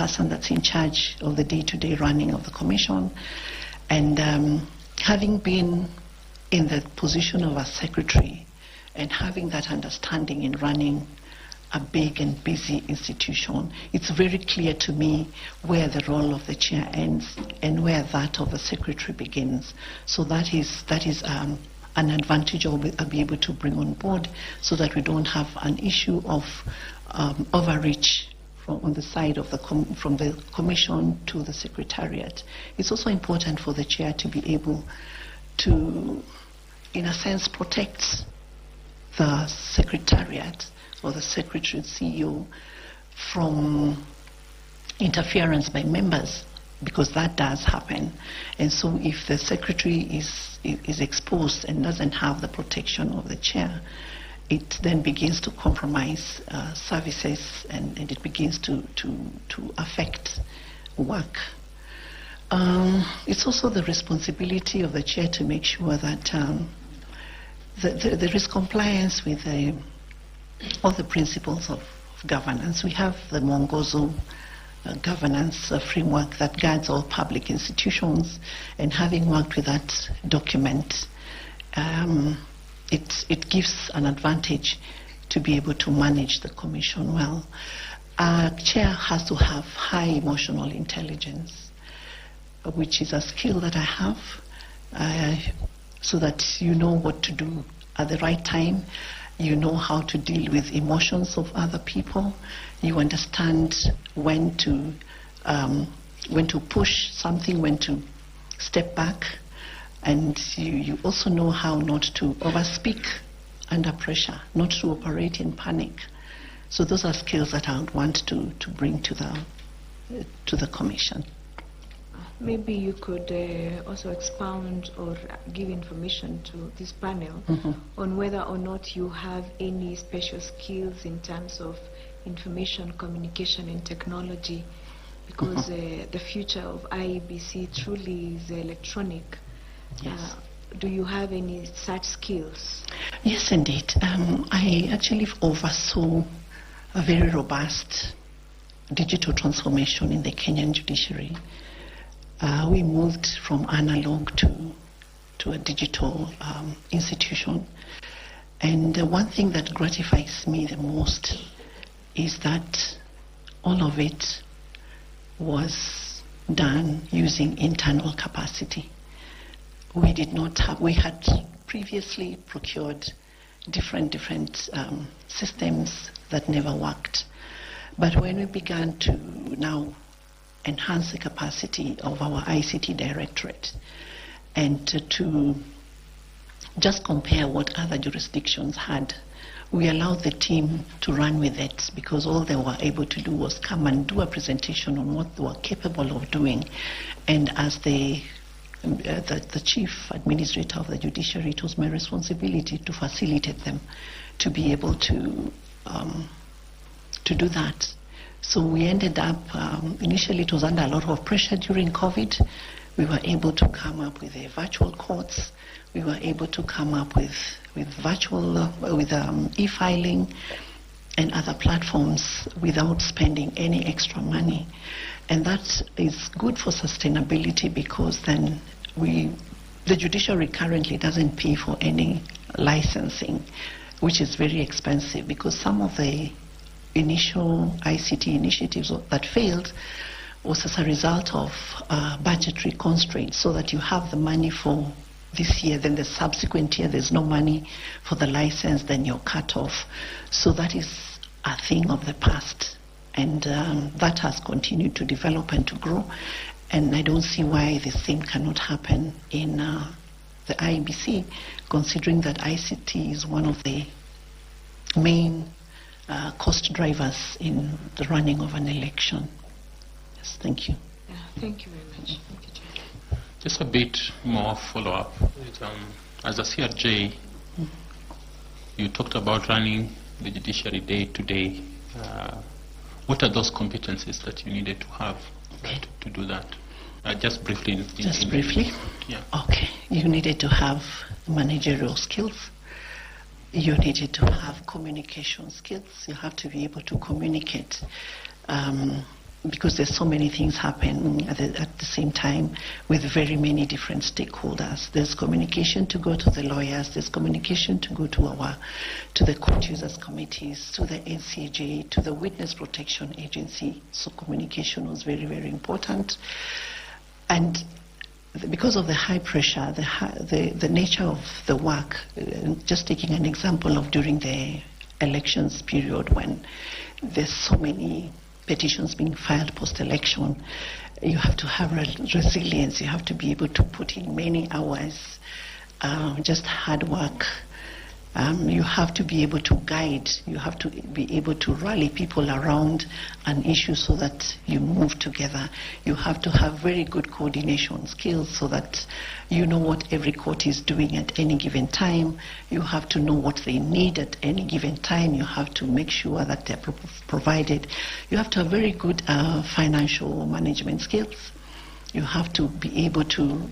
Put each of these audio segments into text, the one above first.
person that's in charge of the day-to-day running of the commission. And having been in the position of a secretary and having that understanding in running a big and busy institution, it's very clear to me where the role of the chair ends and where that of the secretary begins. So that is an advantage I'll be able to bring on board, so that we don't have an issue of overreach on the side of from the commission to the secretariat. It's also important for the chair to be able to, in a sense, protect the secretariat or the secretary CEO from interference by members, because that does happen. And so if the secretary is exposed and doesn't have the protection of the chair, it then begins to compromise services, and it begins to affect work. It's also the responsibility of the chair to make sure that there is compliance with all the principles of governance. We have the Mwongozo governance framework that guides all public institutions, and having worked with that document, it gives an advantage to be able to manage the commission well. A chair has to have high emotional intelligence, which is a skill that I have, so that you know what to do at the right time. You know how to deal with emotions of other people. You understand when to push something, when to step back, and you also know how not to overspeak under pressure, not to operate in panic. So those are skills that I would want to bring to the commission. Maybe you could also expound or give information to this panel on whether or not you have any special skills in terms of information, communication, and technology, because the future of IEBC truly is electronic. Yes. Do you have any such skills? Yes, indeed. I actually oversaw a very robust digital transformation in the Kenyan judiciary. We moved from analog to a digital institution. And one thing that gratifies me the most is that all of it was done using internal capacity. We did not have, we had previously procured different systems that never worked. But when we began to now enhance the capacity of our ICT directorate and to just compare what other jurisdictions had, we allowed the team to run with it, because all they were able to do was come and do a presentation on what they were capable of doing. And as the chief administrator of the judiciary, it was my responsibility to facilitate them to be able to do that. So we ended up, initially it was under a lot of pressure during COVID. We were able to come up with virtual courts. We were able to come up with e-filing and other platforms without spending any extra money. And that is good for sustainability, because then the judiciary currently doesn't pay for any licensing, which is very expensive, because some of the initial ICT initiatives that failed was as a result of budgetary constraints, so that you have the money for this year, then the subsequent year there's no money for the license, then you're cut off. So that is a thing of the past, and that has continued to develop and to grow, and I don't see why the same cannot happen in the IEBC, considering that ICT is one of the main cost drivers in the running of an election. Yes, thank you. Yeah, thank you very much. Thank you, Chair. Just a bit more follow-up. As a CRJ, you talked about running the judiciary day to day. What are those competencies that you needed to have to do that? Just briefly. Just briefly? Yeah. Okay. You needed to have managerial skills. You needed to have communication skills. You have to be able to communicate because there's so many things happening at the same time with very many different stakeholders. There's communication to go to the lawyers, there's communication to go to the court users committees, to the NCJ, to the Witness Protection Agency. So communication was very, very important. And because of the high pressure, the nature of the work, just taking an example of during the elections period when there's so many petitions being filed post-election, you have to have resilience, you have to be able to put in many hours, just hard work. You have to be able to guide, you have to be able to rally people around an issue so that you move together. You have to have very good coordination skills so that you know what every court is doing at any given time. You have to know what they need at any given time. You have to make sure that they're provided. You have to have very good financial management skills. You have to be able to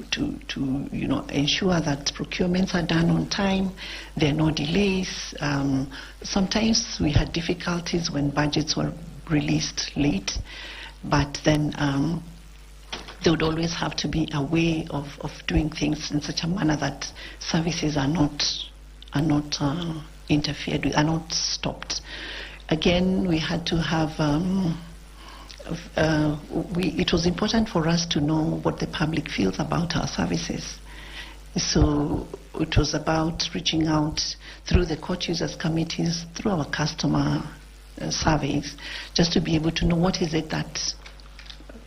ensure that procurements are done on time, there are no delays. Sometimes we had difficulties when budgets were released late, but then there would always have to be a way of doing things in such a manner that services are not interfered with, are not stopped. Again, we had to have it was important for us to know what the public feels about our services. So it was about reaching out through the court users committees, through our customer surveys, just to be able to know what is it that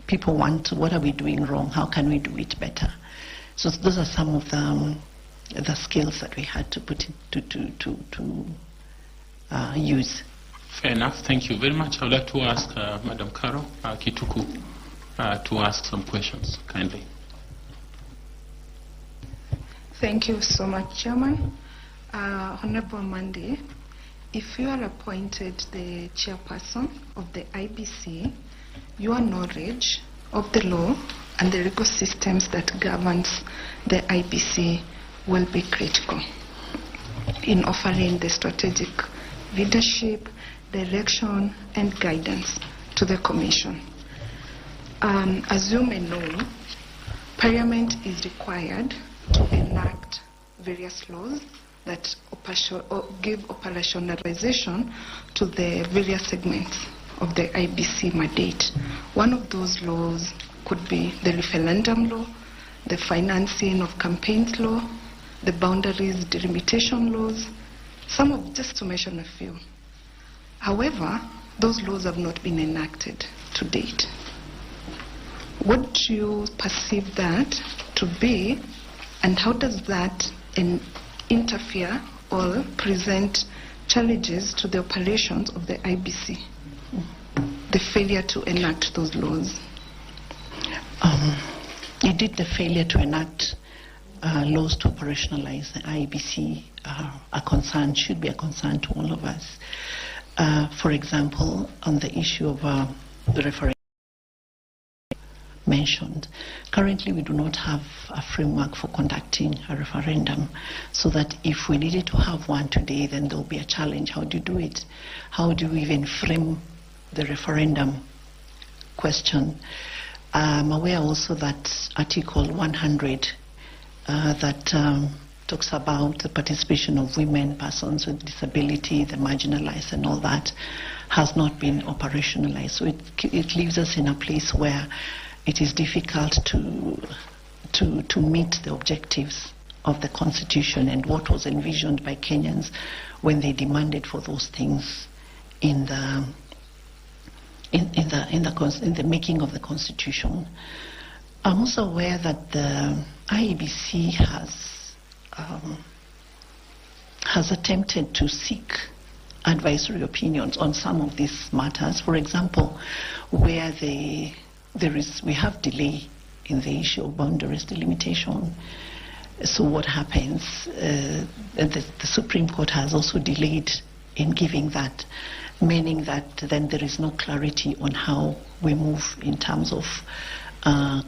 people want, what are we doing wrong, how can we do it better. So those are some of the skills that we had to put to use. Fair enough. Thank you very much. I would like to ask Madam Carol Kituku to ask some questions, kindly. Thank you so much, Chairman. Honorable Mandy, if you are appointed the chairperson of the IBC, your knowledge of the law and the legal systems that governs the IBC will be critical in offering the strategic leadership, direction and guidance to the Commission. As you may know, Parliament is required to enact various laws that give operationalization to the various segments of the IBC mandate. One of those laws could be the referendum law, the financing of campaigns law, the boundaries delimitation laws, just to mention a few. However, those laws have not been enacted to date. What do you perceive that to be, and how does that interfere or present challenges to the operations of the IBC, the failure to enact those laws? Indeed, the failure to enact laws to operationalize the IBC should be a concern to all of us. For example, on the issue of the referendum mentioned, currently we do not have a framework for conducting a referendum, so that if we needed to have one today, then there will be a challenge. How do you do it? How do we even frame the referendum question? I'm aware also that Article 100 that talks about the participation of women, persons with disability, the marginalized and all that, has not been operationalized. So it leaves us in a place where it is difficult to meet the objectives of the Constitution and what was envisioned by Kenyans when they demanded for those things in the making of the Constitution. I'm also aware that the IEBC has attempted to seek advisory opinions on some of these matters. For example, where we have delay in the issue of boundaries delimitation. So what happens? The Supreme Court has also delayed in giving that, meaning that then there is no clarity on how we move in terms of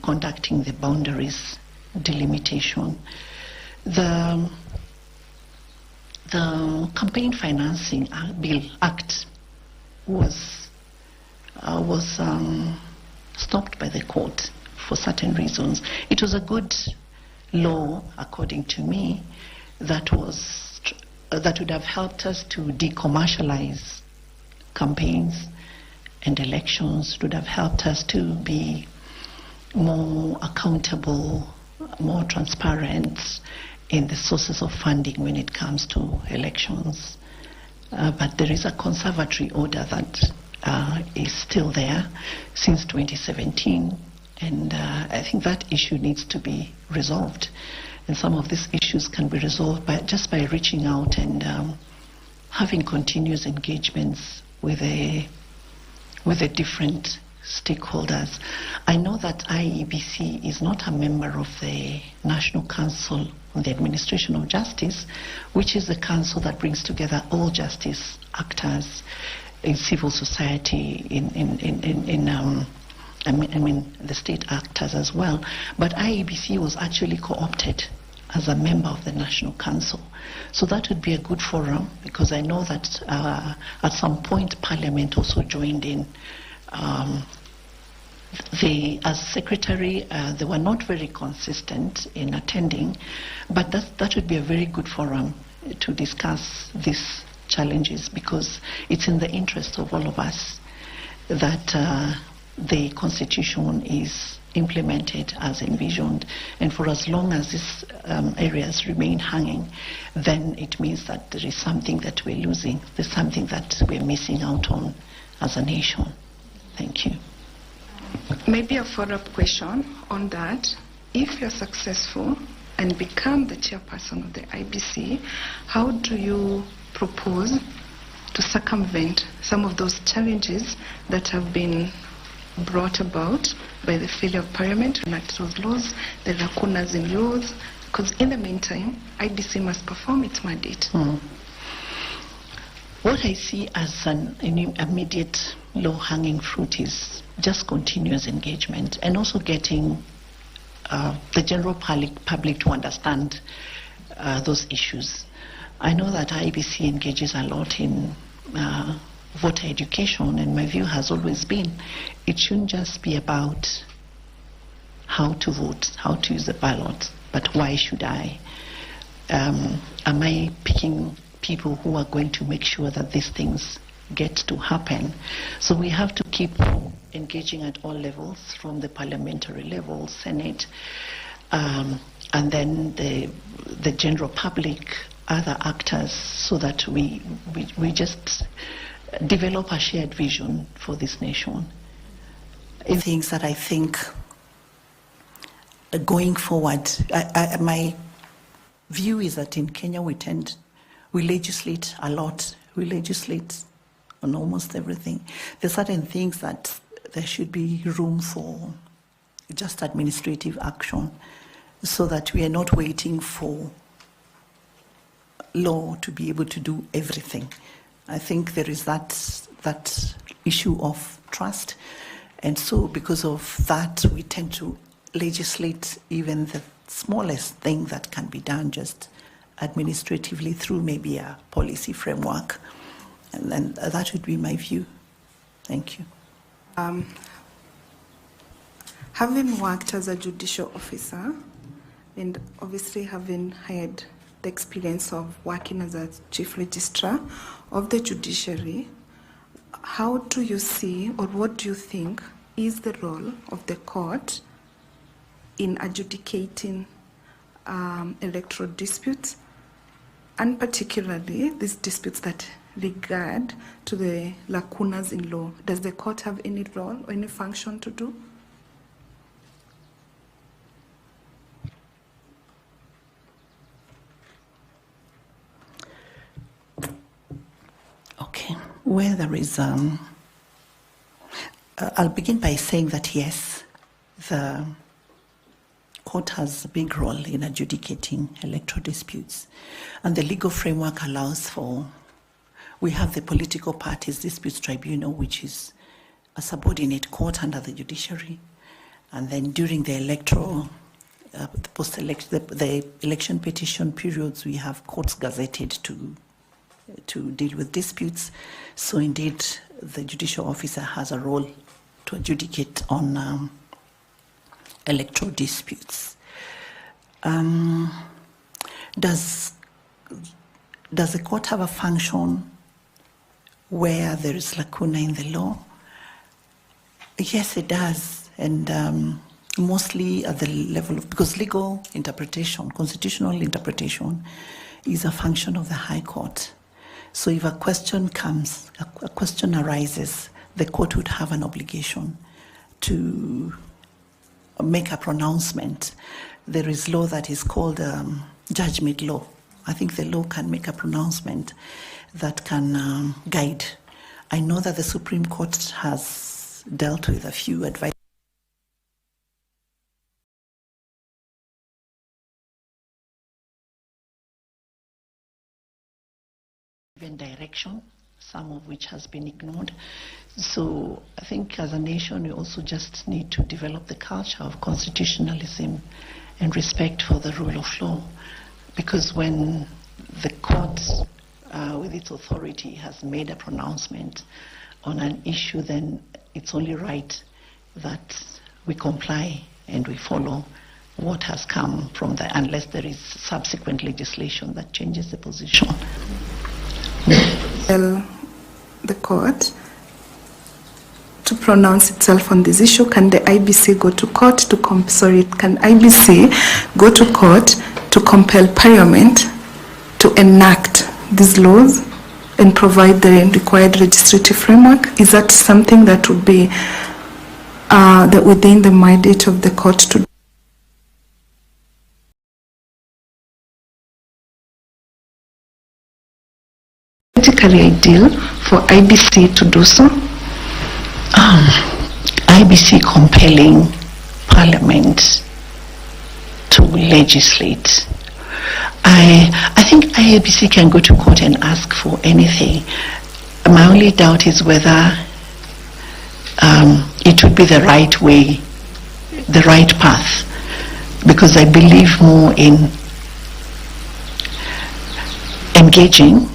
conducting the boundaries delimitation. The Campaign Financing Bill Act was was stopped by the court for certain reasons. It was a good law, according to me, that would have helped us to decommercialize campaigns and elections. It would have helped us to be more accountable, more transparent in the sources of funding when it comes to elections. But there is a conservatory order that is still there since 2017, and I think that issue needs to be resolved. And some of these issues can be resolved just by reaching out and having continuous engagements with the different stakeholders. I know that Iebc is not a member of the National Council on the Administration of Justice, which is the council that brings together all justice actors in civil society, the state actors as well. But Iebc was actually co-opted as a member of the National Council. So that would be a good forum, because I know that at some point Parliament also joined in. As secretary, they were not very consistent in attending, but that would be a very good forum to discuss these challenges, because it's in the interest of all of us that the Constitution is implemented as envisioned. And for as long as these areas remain hanging, then it means that there is something that we're losing. There's something that we're missing out on as a nation. Thank you. Maybe a follow-up question on that. If you're successful and become the chairperson of the IBC, how do you propose to circumvent some of those challenges that have been brought about by the failure of Parliament to enact those laws, the lacunas in laws? Because in the meantime, IBC must perform its mandate. What I see as an immediate low-hanging fruit is just continuous engagement, and also getting the general public to understand those issues. I know that IEBC engages a lot in voter education, and my view has always been it shouldn't just be about how to vote, how to use the ballot, but why should I? Am I picking people who are going to make sure that these things get to happen? So we have to keep engaging at all levels, from the parliamentary level, Senate, and then the general public, other actors, so that we just develop a shared vision for this nation. Things that I think going forward, my view is that in Kenya we legislate a lot. We legislate on almost everything. There are certain things that there should be room for just administrative action, so that we are not waiting for law to be able to do everything. I think there is that issue of trust, and so because of that, we tend to legislate even the smallest thing that can be done just administratively through maybe a policy framework. And then that would be my view. Thank you. Having worked as a judicial officer, and obviously having had the experience of working as a chief registrar of the judiciary, how do you see, or what do you think is the role of the court in adjudicating electoral disputes, and particularly these disputes that regard to the lacunas in law? Does the court have any role or any function to do? Okay, where there is, I'll begin by saying that yes, the court has a big role in adjudicating electoral disputes, and the legal framework allows for, we have the Political Parties Disputes Tribunal, which is a subordinate court under the judiciary, and then during the electoral, the election petition periods, we have courts gazetted to to deal with disputes. So indeed, the judicial officer has a role to adjudicate on electoral disputes. Does the court have a function where there is lacuna in the law? Yes, it does, and mostly at the level of, because legal interpretation, constitutional interpretation, is a function of the High Court. So if a question comes, a question arises, the court would have an obligation to make a pronouncement. There is law that is called judgment law. I think the law can make a pronouncement that can guide. I know that the Supreme Court has dealt with a few advice. Given direction, some of which has been ignored. So I think as a nation, we also just need to develop the culture of constitutionalism and respect for the rule of law. Because when the court, with its authority, has made a pronouncement on an issue, then it's only right that we comply and we follow what has come from there, unless there is subsequent legislation that changes the position. Tell the court to pronounce itself on this issue. Can the IBC go to court to can IBC go to court to compel Parliament to enact these laws and provide the required legislative framework? Is that something that would be within the mandate of the court to do? Politically ideal for IBC to do so? IBC compelling Parliament to legislate. I think IEBC can go to court and ask for anything. My only doubt is whether it would be the right way, the right path, because I believe more in engaging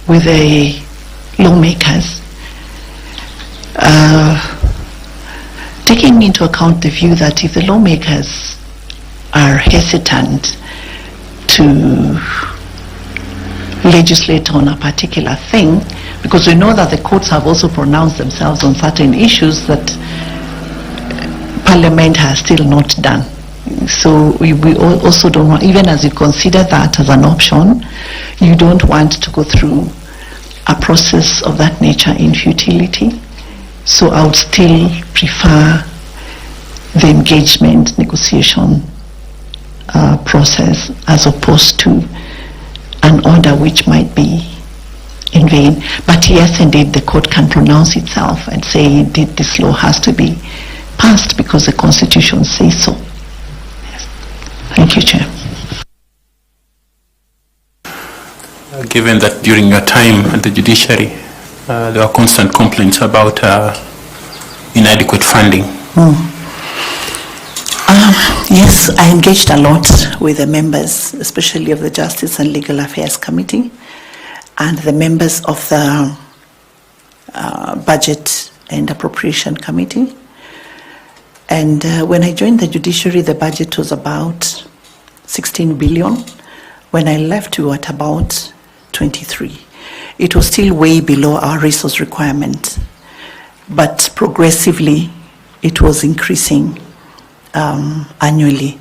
with the lawmakers, taking into account the view that if the lawmakers are hesitant to legislate on a particular thing, because we know that the courts have also pronounced themselves on certain issues that Parliament has still not done. So we also don't want, even as you consider that as an option, you don't want to go through a process of that nature in futility. So I would still prefer the engagement, negotiation process as opposed to an order which might be in vain. But yes, indeed, the court can pronounce itself and say, indeed, this law has to be passed because the Constitution says so. Yes. Thank you, Chair. Given that during your time at the judiciary, there were constant complaints about inadequate funding. Yes, I engaged a lot with the members, especially of the Justice and Legal Affairs Committee and the members of the Budget and Appropriation Committee. And when I joined the judiciary, the budget was about 16 billion. When I left, we were at about 23. It was still way below our resource requirement, but progressively it was increasing annually.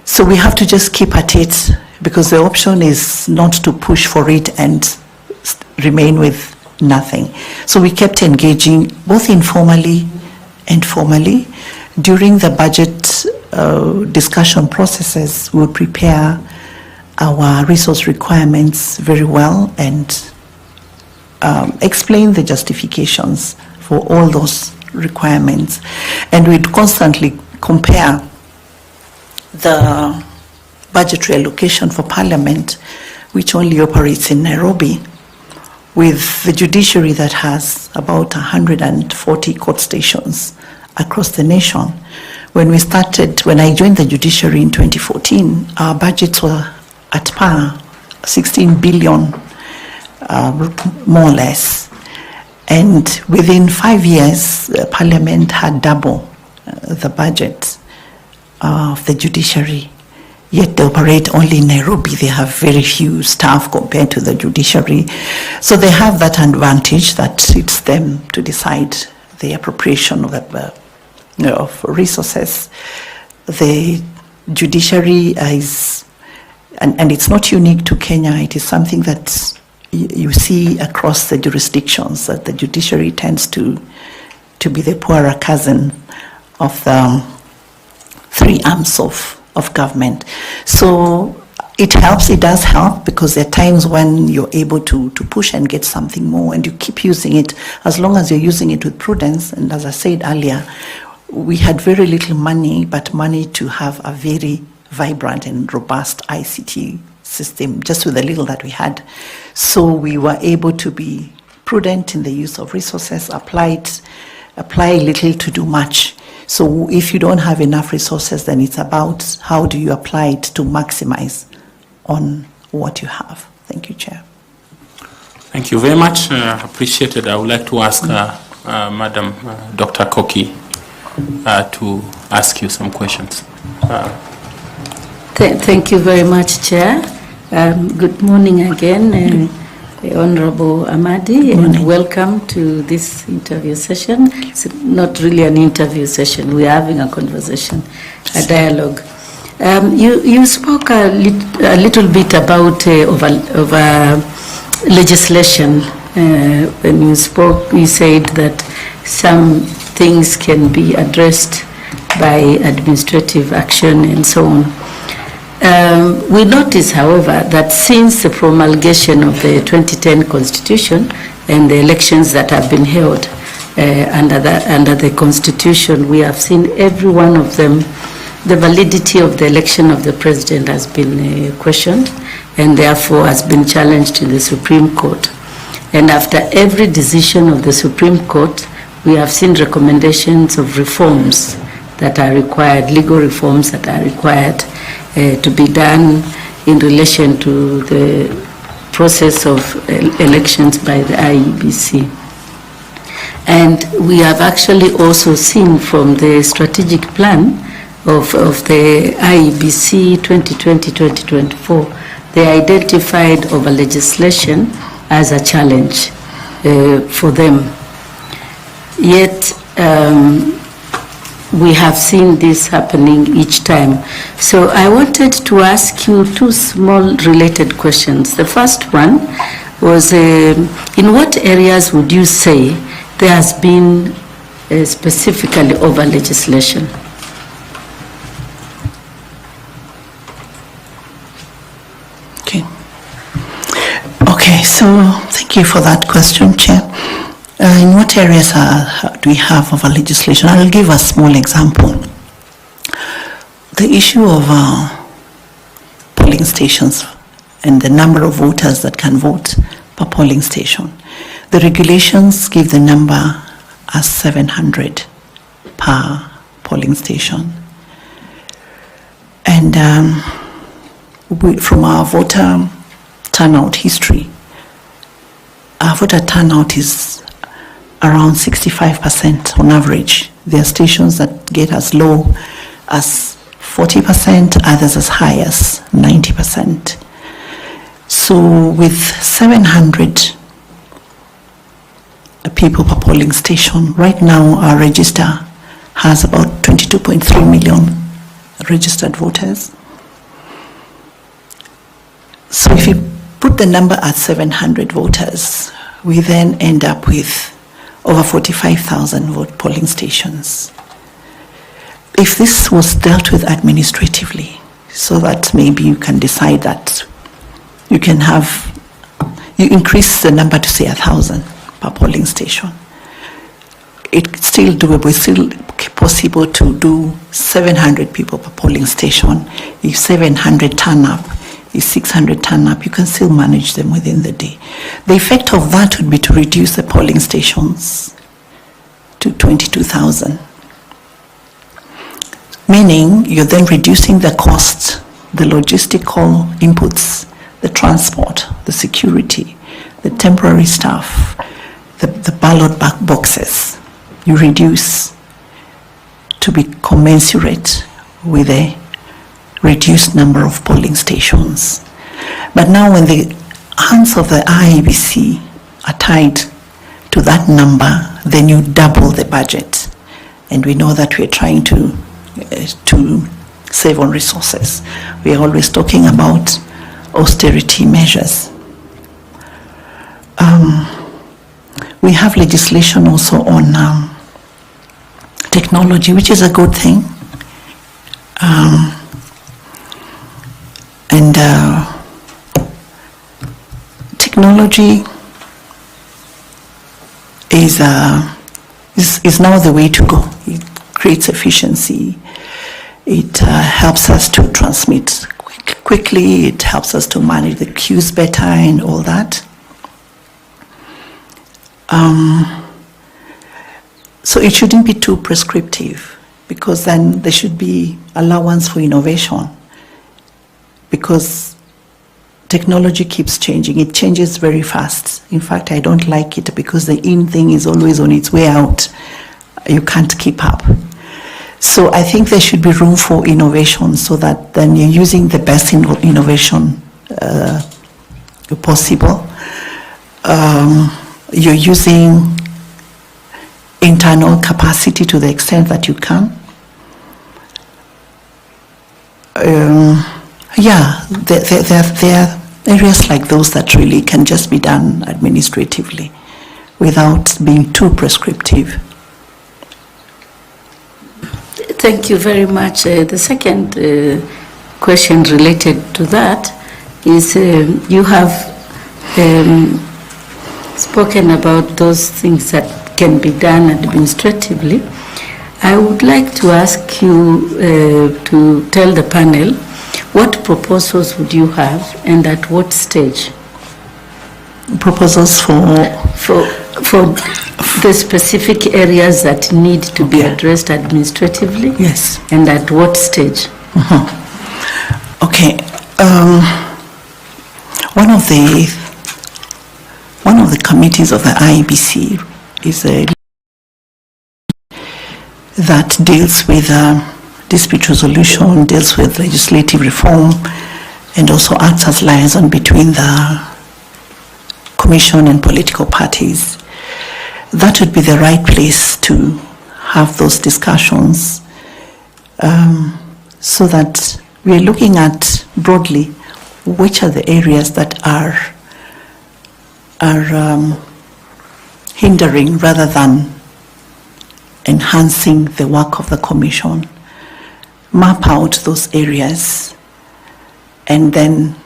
So we have to just keep at it, because the option is not to push for it and remain with nothing. So we kept engaging both informally and formally. During the budget discussion processes, we would prepare our resource requirements very well and explain the justifications for all those requirements. And we'd constantly compare the budgetary allocation for Parliament, which only operates in Nairobi, with the judiciary that has about 140 court stations across the nation. When I joined the judiciary in 2014, our budgets were at par, 16 billion more or less. And within 5 years, Parliament had double the budget of the judiciary. Yet they operate only in Nairobi. They have very few staff compared to the judiciary. So they have that advantage that it's them to decide the appropriation of, of resources. The judiciary is, and it's not unique to Kenya, it is something that you see across the jurisdictions, that the judiciary tends to be the poorer cousin of the three arms of government. So it helps, it does help, because there are times when you're able to push and get something more, and you keep using it as long as you're using it with prudence. And as I said earlier, we had very little money, but money to have a very vibrant and robust ICT system, just with the little that we had. So we were able to be prudent in the use of resources, apply little to do much. So if you don't have enough resources, then it's about how do you apply it to maximize on what you have. Thank you, Chair. Thank you very much. Appreciated. I would like to ask Madam Dr. Koki to ask you some questions. Thank you very much, Chair. Good morning again, Honorable Amadi, and welcome to this interview session. It's not really an interview session. We are having a conversation, a dialogue. You spoke a little bit about over legislation. When you spoke, you said that some things can be addressed by administrative action and so on. We notice, however, that since the promulgation of the 2010 Constitution and the elections that have been held under the Constitution, we have seen every one of them, the validity of the election of the President has been questioned, and therefore has been challenged in the Supreme Court. And after every decision of the Supreme Court, we have seen recommendations of reforms that are required, legal reforms that are required to be done in relation to the process of elections by the Iebc. And we have actually also seen from the strategic plan of the Iebc 2020-2024, they identified over legislation as a challenge for them. Yet, we have seen this happening each time. So I wanted to ask you two small related questions. The first one was, in what areas would you say there has been specifically over legislation? Okay, so thank you for that question, Chair. In what areas do we have over legislation? I'll give a small example. The issue of polling stations and the number of voters that can vote per polling station. The regulations give the number as 700 per polling station. And from our voter turnout history, our voter turnout is around 65% on average. There are stations that get as low as 40%, others as high as 90%. So with 700 people per polling station, right now our register has about 22.3 million registered voters. So if you put the number at 700 voters, we then end up with over 45,000 vote polling stations. If this was dealt with administratively, so that maybe you can decide that you increase the number to say 1,000 per polling station, it's still doable. It's still possible to do 700 people per polling station. If 700 turn up, if 600 turn up, you can still manage them within the day. The effect of that would be to reduce the polling stations to 22,000. Meaning you're then reducing the cost, the logistical inputs, the transport, the security, the temporary staff, the ballot boxes, you reduce to be commensurate with the reduced number of polling stations. But now when the hands of the IEBC are tied to that number, then you double the budget. And we know that we're trying to save on resources. We are always talking about austerity measures. We have legislation also on technology, which is a good thing. Technology is now the way to go. It creates efficiency. It helps us to transmit quickly. It helps us to manage the queues better and all that. So it shouldn't be too prescriptive, because then there should be allowance for innovation, because technology keeps changing. It changes very fast. In fact, I don't like it because the in thing is always on its way out. You can't keep up. So I think there should be room for innovation, so that then you're using the best innovation possible. You're using internal capacity to the extent that you can. There are areas like those that really can just be done administratively without being too prescriptive. Thank you very much. The second question related to that is you have spoken about those things that can be done administratively. I would like to ask you to tell the panel what proposals would you have and at what stage? Proposals for the specific areas that need to be addressed administratively? Yes. And at what stage? Okay. One of the committees of the IEBC is that deals with dispute resolution, deals with legislative reform, and also acts as liaison between the Commission and political parties. That would be the right place to have those discussions, so that we're looking at broadly which are the areas that are hindering rather than enhancing the work of the Commission. Map out those areas and then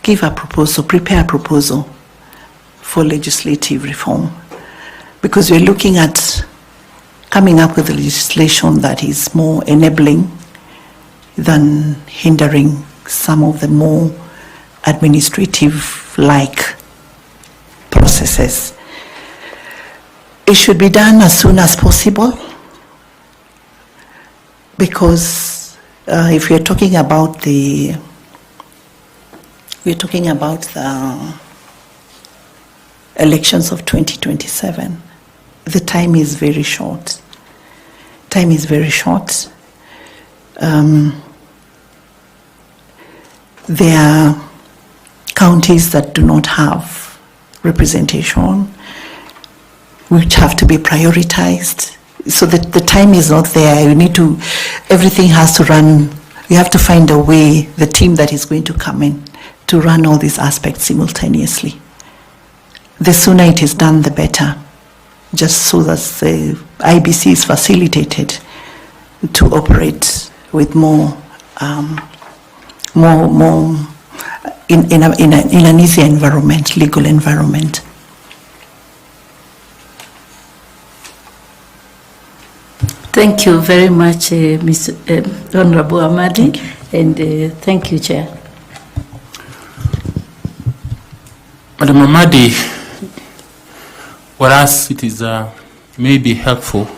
give a proposal, prepare a proposal for legislative reform. Because we're looking at coming up with legislation that is more enabling than hindering some of the more administrative-like processes. It should be done as soon as possible, because if we're talking about the elections of 2027, the time is very short. Time is very short. There are counties that do not have representation, which have to be prioritized. So that the time is not there. You need to, everything has to run. You have to find a way, the team that is going to come in, to run all these aspects simultaneously. The sooner it is done, the better, just so that the IBC is facilitated to operate with more in an easier environment, legal environment. Thank you very much, Honorable Amadi, and thank you, Chair. Madam Amadi, whereas it is maybe helpful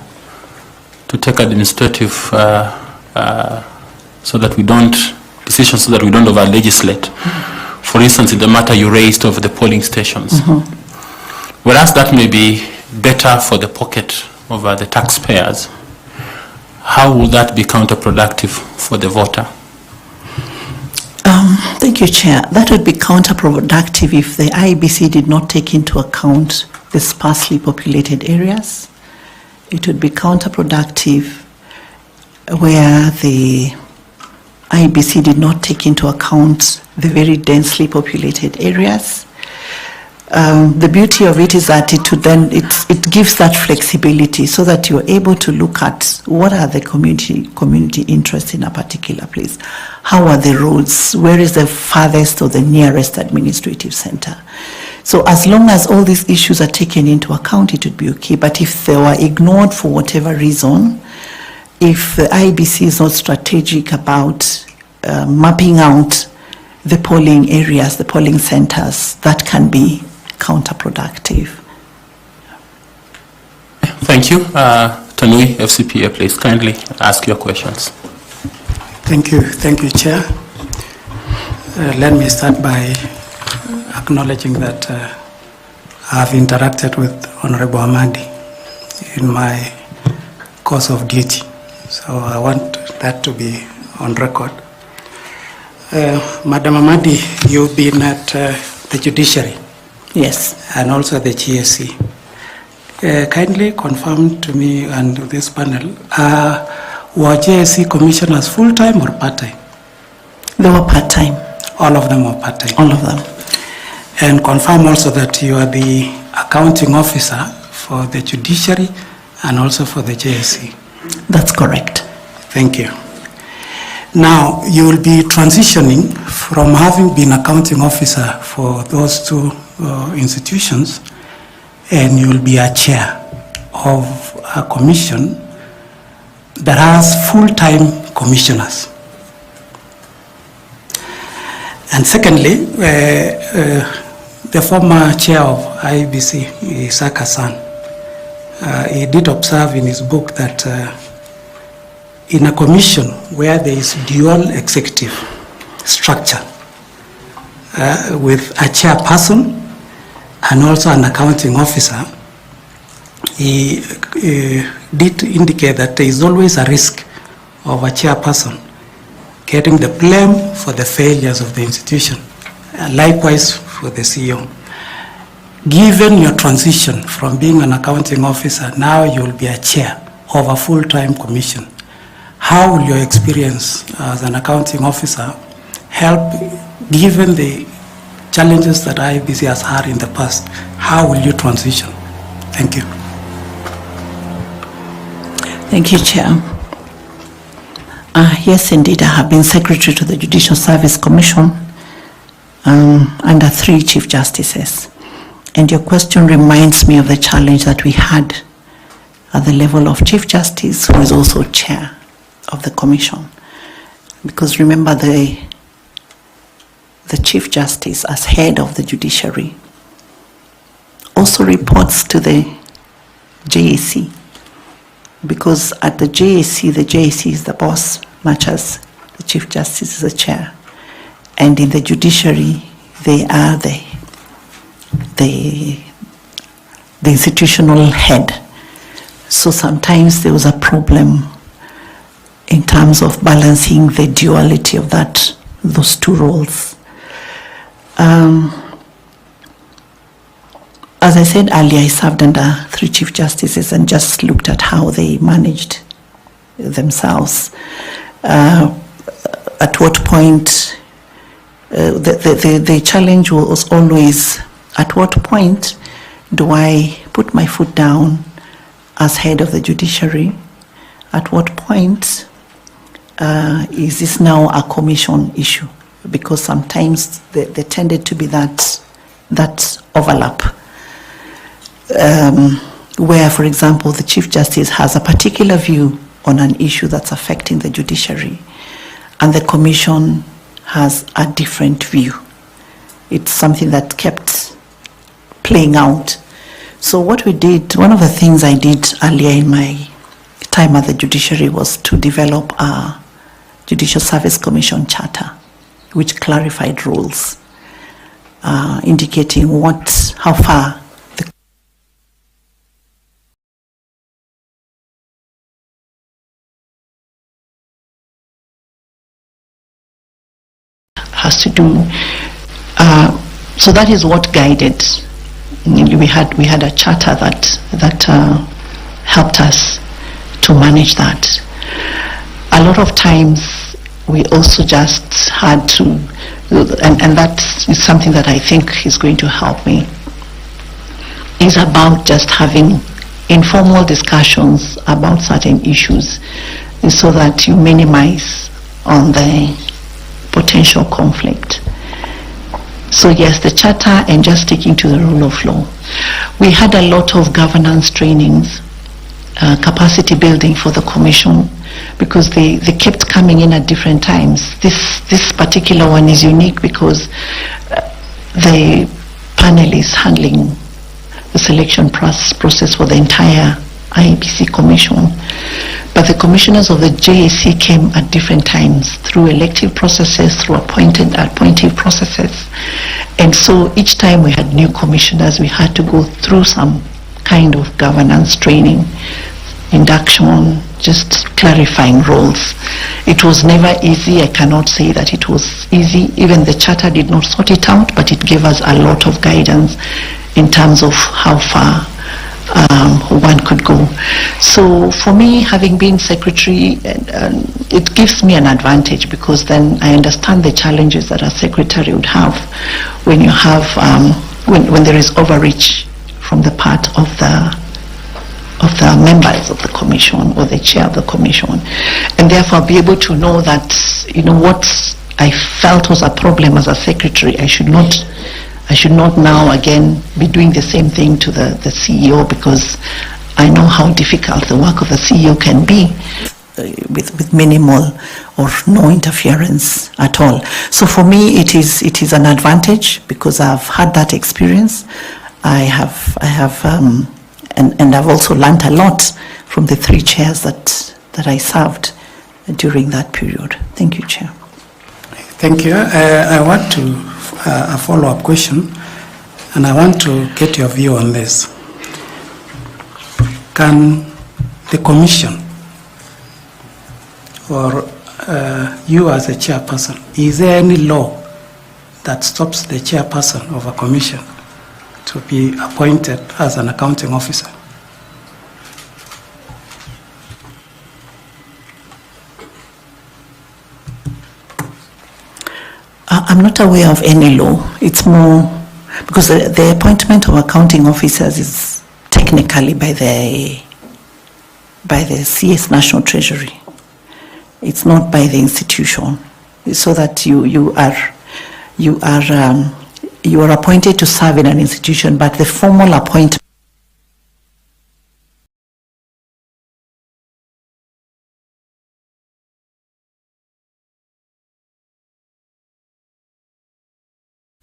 to take administrative decisions so that we don't over legislate. for instance, in the matter you raised of the polling stations. Whereas that may be better for the pocket of the taxpayers, how will that be counterproductive for the voter? Thank you, Chair. That would be counterproductive if the IEBC did not take into account the sparsely populated areas. It would be counterproductive where the IEBC did not take into account the very densely populated areas. The beauty of it is that it gives that flexibility so that you're able to look at what are the community interests in a particular place. How are the roads? Where is the farthest or the nearest administrative center? So as long as all these issues are taken into account, it would be okay. But if they were ignored for whatever reason, if the IEBC is not strategic about mapping out the polling areas, the polling centers, that can be counterproductive. Thank you. Tanui, FCPA, please kindly ask your questions. Thank you, Chair. Let me start by acknowledging that I have interacted with Honorable Amadi in my course of duty. So I want that to be on record. Madam Amadi, you've been at the judiciary. Yes. And also the GSC. Kindly confirm to me and this panel, were GSC commissioners full-time or part-time? They were part-time. All of them were part-time? All of them. And confirm also that you are the accounting officer for the judiciary and also for the JSC. That's correct. Thank you. Now, you will be transitioning from having been accounting officer for those two institutions, and you will be a chair of a commission that has full-time commissioners. And secondly, the former chair of IEBC, Isaka-san, he did observe in his book that in a commission where there is dual executive structure with a chairperson and also an accounting officer, he did indicate that there is always a risk of a chairperson getting the blame for the failures of the institution, likewise for the CEO. Given your transition from being an accounting officer, now you will be a chair of a full-time commission. How will your experience as an accounting officer help, given the challenges that IEBC has had in the past? How will you transition? Thank you. Thank you, Chair. Yes, indeed, I have been Secretary to the Judicial Service Commission under 3 Chief Justices. And your question reminds me of the challenge that we had at the level of Chief Justice, who is also Chair of the Commission. Because remember, the Chief Justice, as head of the judiciary, also reports to the JAC. Because at the JAC is the boss, much as the Chief Justice is the chair. And in the judiciary, they are the institutional head. So sometimes there was a problem in terms of balancing the duality of those two roles. As I said earlier, I served under 3 Chief Justices and just looked at how they managed themselves. At what point, the challenge was always, at what point do I put my foot down as head of the judiciary? At what point is this now a commission issue? Because sometimes there tended to be that overlap. Where, for example, the Chief Justice has a particular view on an issue that's affecting the judiciary, and the Commission has a different view. It's something that kept playing out. So what we did, one of the things I did earlier in my time at the judiciary was to develop a Judicial Service Commission charter, which clarified rules. indicating how far the has to do. So that is what guided. We had a charter that helped us to manage that. A lot of times we also just had to, and that is something that I think is going to help me, is about just having informal discussions about certain issues so that you minimize on the potential conflict. So yes, the charter and just sticking to the rule of law. We had a lot of governance trainings, capacity building for the commission, because they kept coming in at different times. This particular one is unique because the panel is handling the selection process for the entire Iebc commission. But the commissioners of the JAC came at different times through elective processes, through appointive processes. And so each time we had new commissioners, we had to go through some kind of governance training, induction, just clarifying roles. It was never easy. I cannot say that it was easy. Even the charter did not sort it out, but it gave us a lot of guidance in terms of how far one could go. So for me, having been secretary, it gives me an advantage, because then I understand the challenges that a secretary would have when you have when there is overreach from the part of the members of the commission or the chair of the commission, and therefore be able to know that, what I felt was a problem as a secretary, I should not now again be doing the same thing to the CEO, because I know how difficult the work of the CEO can be with minimal or no interference at all. So for me, it is an advantage, because I've had that experience. I have and I've also learned a lot from the 3 chairs that I served during that period. Thank you, Chair. Thank you. I want to a follow-up question, and I want to get your view on this. Can the commission, or you as a chairperson, is there any law that stops the chairperson of a commission to be appointed as an accounting officer? I'm not aware of any law. It's more because the appointment of accounting officers is technically by the CS National Treasury. It's not by the institution. So that you are appointed to serve in an institution, but the formal appointment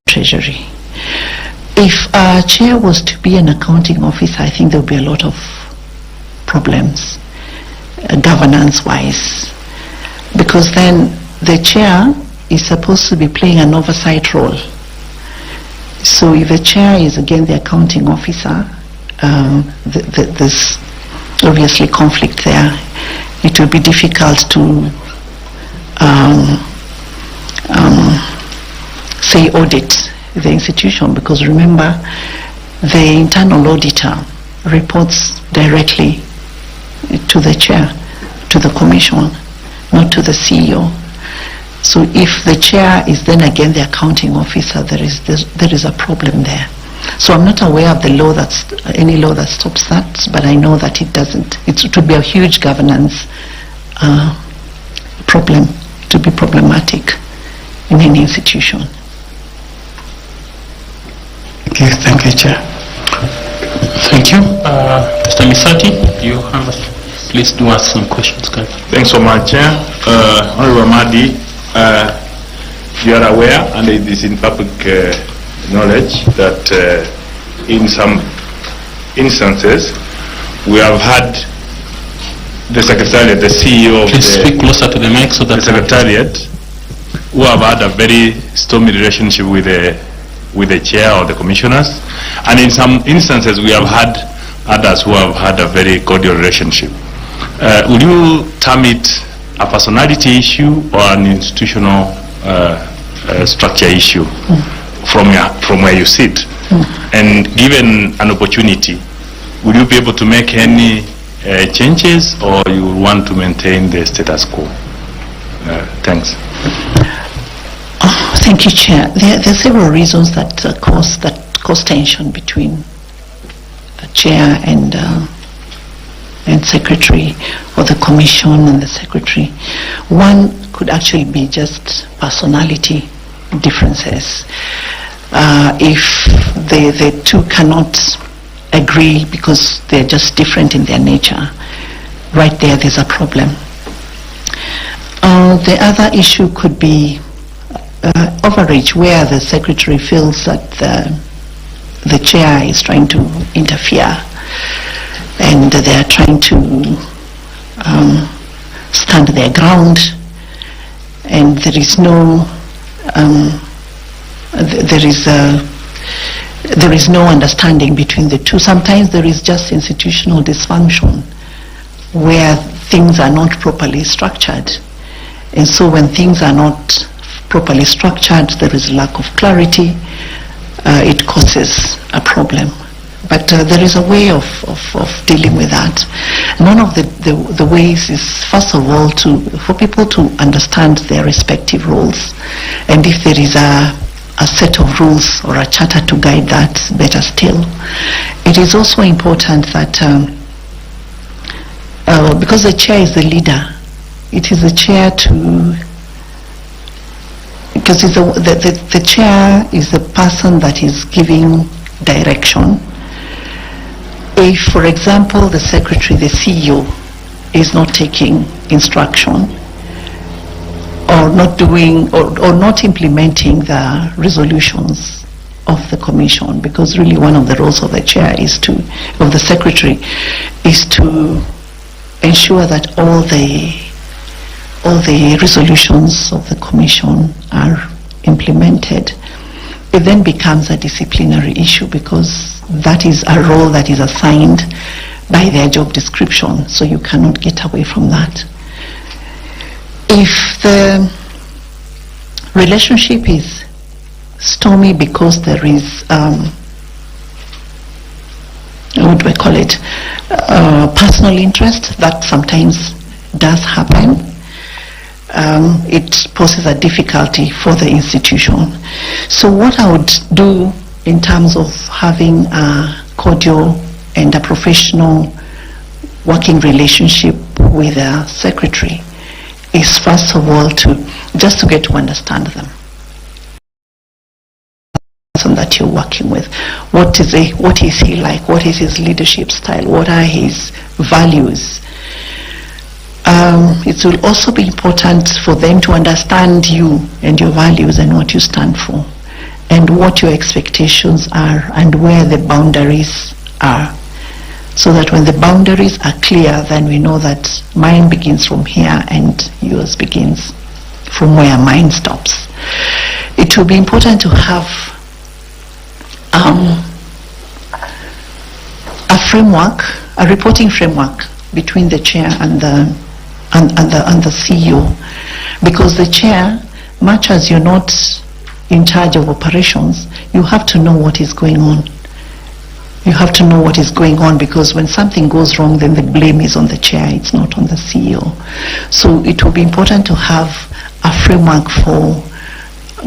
Treasury. If a chair was to be an accounting officer, I think there would be a lot of problems, governance-wise, because then the chair is supposed to be playing an oversight role. So if the chair is again the accounting officer, there's obviously conflict there. It will be difficult to say audit the institution, because remember, the internal auditor reports directly to the chair, to the commission, not to the CEO. So if the chair is then again the accounting officer, there is a problem there. So I'm not aware of any law that stops that, but I know that it doesn't. It would be a huge governance problem, to be problematic in any institution. Okay, thank you, Chair. Thank you. Mr. Misati, please do ask some questions, guys. Thanks so much, Chair. Honorable Amadi, you are aware, and it is in public knowledge, that in some instances we have had the Secretariat, the CEO of Please speak closer to the mic so that the Secretariat, who have had a very stormy relationship with the with the chair or the commissioners, and in some instances we have had others who have had a very cordial relationship. Would you term it a personality issue or an institutional structure issue from where you sit? And given an opportunity, would you be able to make any changes, or you want to maintain the status quo? Thanks. Thank you, Chair. There are several reasons that cause tension between the Chair and Secretary, or the Commission and the Secretary. One could actually be just personality differences. If the two cannot agree because they're just different in their nature, right there's a problem. The other issue could be overreach, where the Secretary feels that the Chair is trying to interfere and they are trying to stand their ground, and there is no there is no understanding between the two. Sometimes there is just institutional dysfunction where things are not properly structured, and so when things are not properly structured, there is lack of clarity. It causes a problem. But there is a way of dealing with that. One of the ways is, first of all, for people to understand their respective roles, and if there is a set of rules or a charter to guide that, better still. It is also important that because the Chair is the leader, it is the Chair because the Chair is the person that is giving direction. If, for example, the Secretary, the CEO, is not taking instruction or not doing or not implementing the resolutions of the Commission, because really one of the roles of the Chair of the Secretary is to ensure that all the resolutions of the Commission are implemented, it then becomes a disciplinary issue, because that is a role that is assigned by their job description, so you cannot get away from that. If the relationship is stormy because there is, what do I call it, personal interest, that sometimes does happen. It poses a difficulty for the institution. So what I would do in terms of having a cordial and a professional working relationship with a Secretary is, first of all, to get to understand them. That you're working with. What is he like? What is his leadership style? What are his values? It will also be important for them to understand you and your values and what you stand for, and what your expectations are and where the boundaries are, so that when the boundaries are clear, then we know that mine begins from here and yours begins from where mine stops. It will be important to have a framework, a reporting framework between the Chair and the CEO, because the Chair, much as you're not in charge of operations, you have to know what is going on. You have to know what is going on, because when something goes wrong, then the blame is on the Chair, it's not on the CEO. So it will be important to have a framework for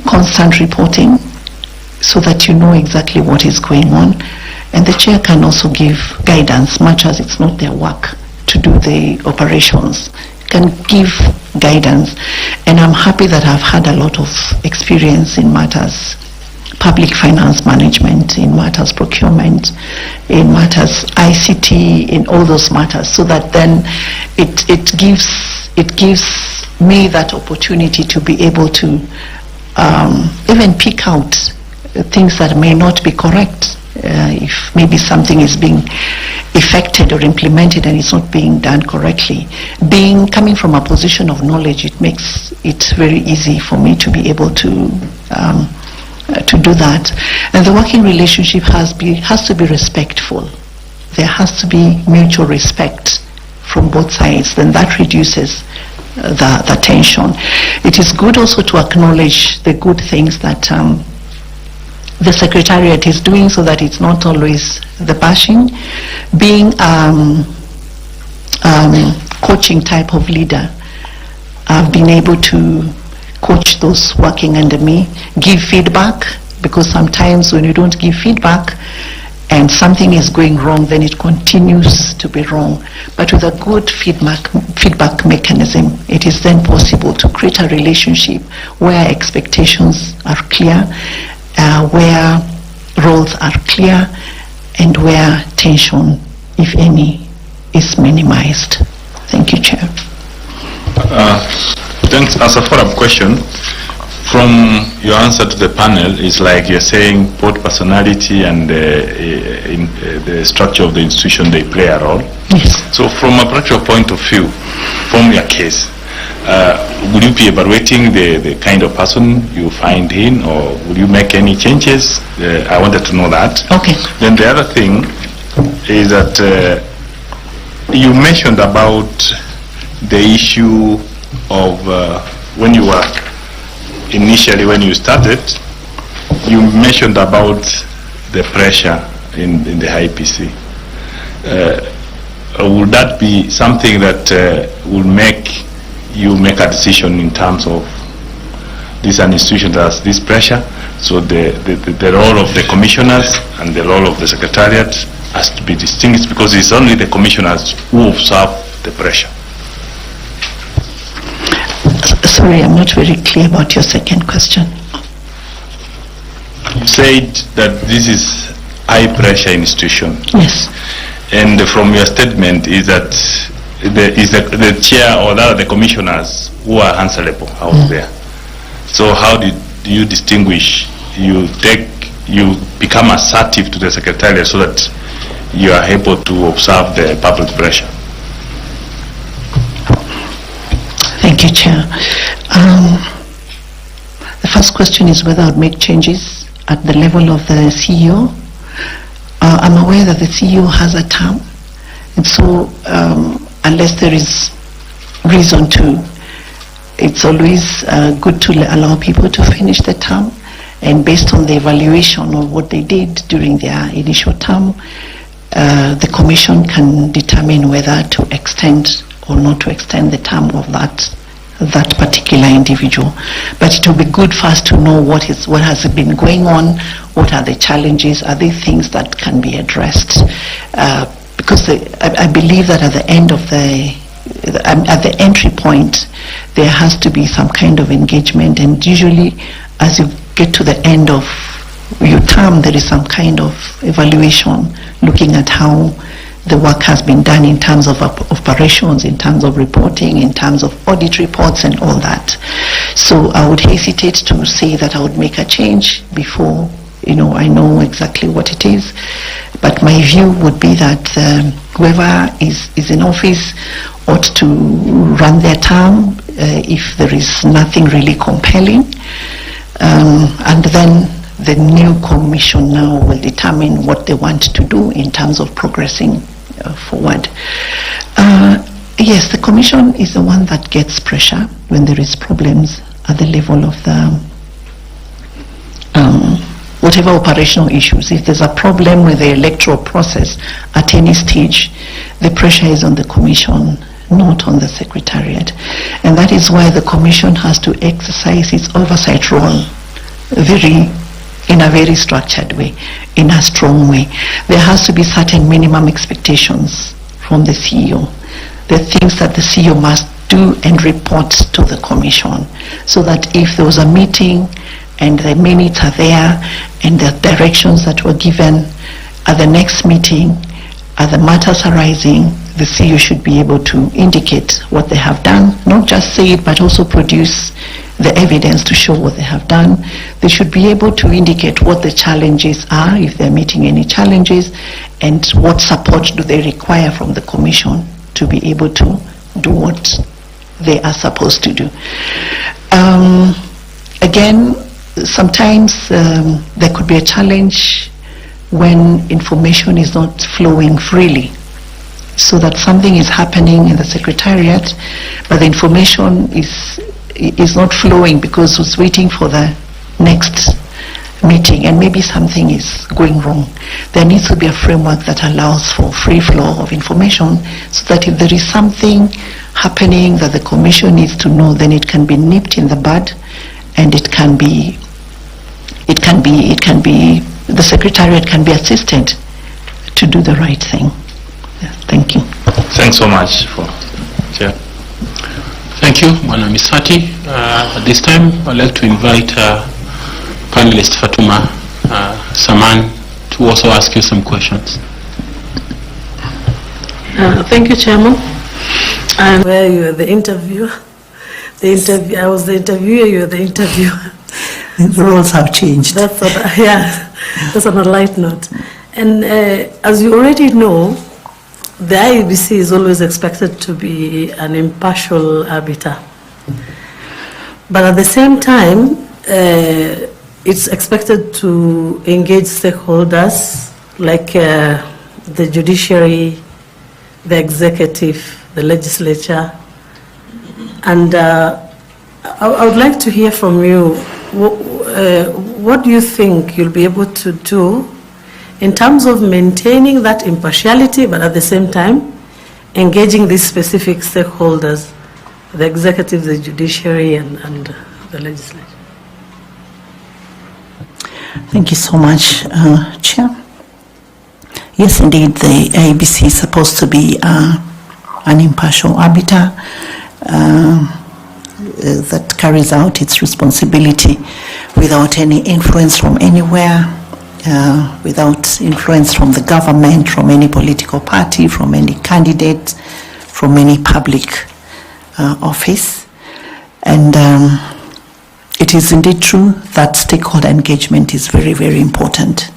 constant reporting, so that you know exactly what is going on. And the Chair can also give guidance, much as it's not their work to do the operations, can give guidance. And I'm happy that I've had a lot of experience in matters public finance management, in matters procurement, in matters ICT, in all those matters, so that then it gives me that opportunity to be able to even pick out things that may not be correct. If maybe something is being effected or implemented and it's not being done correctly, coming from a position of knowledge, it makes it very easy for me to be able to to do that. And the working relationship has to be respectful. There has to be mutual respect from both sides. Then that reduces the tension. It is good also to acknowledge the good things that the Secretariat is doing, so that it's not always the bashing. Being coaching type of leader, I've been able to coach those working under me, give feedback, because sometimes when you don't give feedback and something is going wrong, then it continues to be wrong. But with a good feedback mechanism, it is then possible to create a relationship where expectations are clear, where roles are clear, and where tension, if any, is minimized. Thank you, Chair. Thanks. As a follow-up question, from your answer to the panel, is like you're saying both personality and the structure of the institution, they play a role. Yes. So from a practical point of view, from your case, will you be evaluating the kind of person you find in, or will you make any changes? I wanted to know that. Okay. Then the other thing is that you mentioned about the issue of when you were initially, when you started, you mentioned about the pressure in the IEBC. Would that be something that will make you make a decision in terms of this an institution that has this pressure? So the role of the commissioners and the role of the Secretariat has to be distinguished, because it's only the commissioners who observe the pressure. Sorry, I'm not very clear about your second question. You said that this is high pressure institution. Yes. And from your statement is that the chair or the commissioners who are answerable out there. So how did you distinguish? You become assertive to the Secretariat so that you are able to observe the public pressure. Thank you, Chair. The first question is whether I would make changes at the level of the CEO. I'm aware that the CEO has a term, and so unless there is reason to, it's always good to allow people to finish the term, and based on the evaluation of what they did during their initial term, the Commission can determine whether to extend or not to extend the term of that particular individual. But it will be good for us to know what has been going on, what are the challenges, are there things that can be addressed? Because I believe that at the end of at the entry point, there has to be some kind of engagement, and usually as you get to the end of your term, there is some kind of evaluation looking at how the work has been done in terms of operations, in terms of reporting, in terms of audit reports and all that. So I would hesitate to say that I would make a change before I know exactly what it is. But my view would be that whoever is in office ought to run their term if there is nothing really compelling. And then the new commission now will determine what they want to do in terms of progressing forward. Yes, the commission is the one that gets pressure when there is problems at the level of the whatever operational issues. If there's a problem with the electoral process at any stage, the pressure is on the commission, not on the Secretariat. And that is why the commission has to exercise its oversight role in a very structured way, in a strong way. There has to be certain minimum expectations from the CEO, the things that the CEO must do and report to the Commission, so that if there was a meeting and the minutes are there and the directions that were given at the next meeting, at the matters arising, the CEO should be able to indicate what they have done, not just say it, but also produce the evidence to show what they have done. They should be able to indicate what the challenges are, if they're meeting any challenges, and what support do they require from the Commission to be able to do what they are supposed to do. Again, sometimes there could be a challenge when information is not flowing freely, so that something is happening in the secretariat, but the information is not flowing because it's waiting for the next meeting, and maybe something is going wrong. There needs to be a framework that allows for free flow of information, so that if there is something happening that the commission needs to know, then it can be nipped in the bud, and the secretariat can be assisted to do the right thing. Yeah, thank you. Thanks so much for Chair. Thank you, Bwana Misati. At this time, I'd like to invite panelist Fatuma Saman to also ask you some questions. Thank you, Chairman. And where you are the interviewer, I was the interviewer, you are the interviewer. The roles have changed. That's on a light note. And as you already know, the Iebc is always expected to be an impartial arbiter. But at the same time, it's expected to engage stakeholders like the judiciary, the executive, the legislature. And I would like to hear from you, what do you think you'll be able to do in terms of maintaining that impartiality, but at the same time, engaging these specific stakeholders, the executive, the judiciary, and the legislature? Thank you so much, Chair. Yes, indeed, the Iebc is supposed to be an impartial arbiter that carries out its responsibility without any influence from anywhere, without influence from the government, from any political party, from any candidate, from any public office. And it is indeed true that stakeholder engagement is very, very important.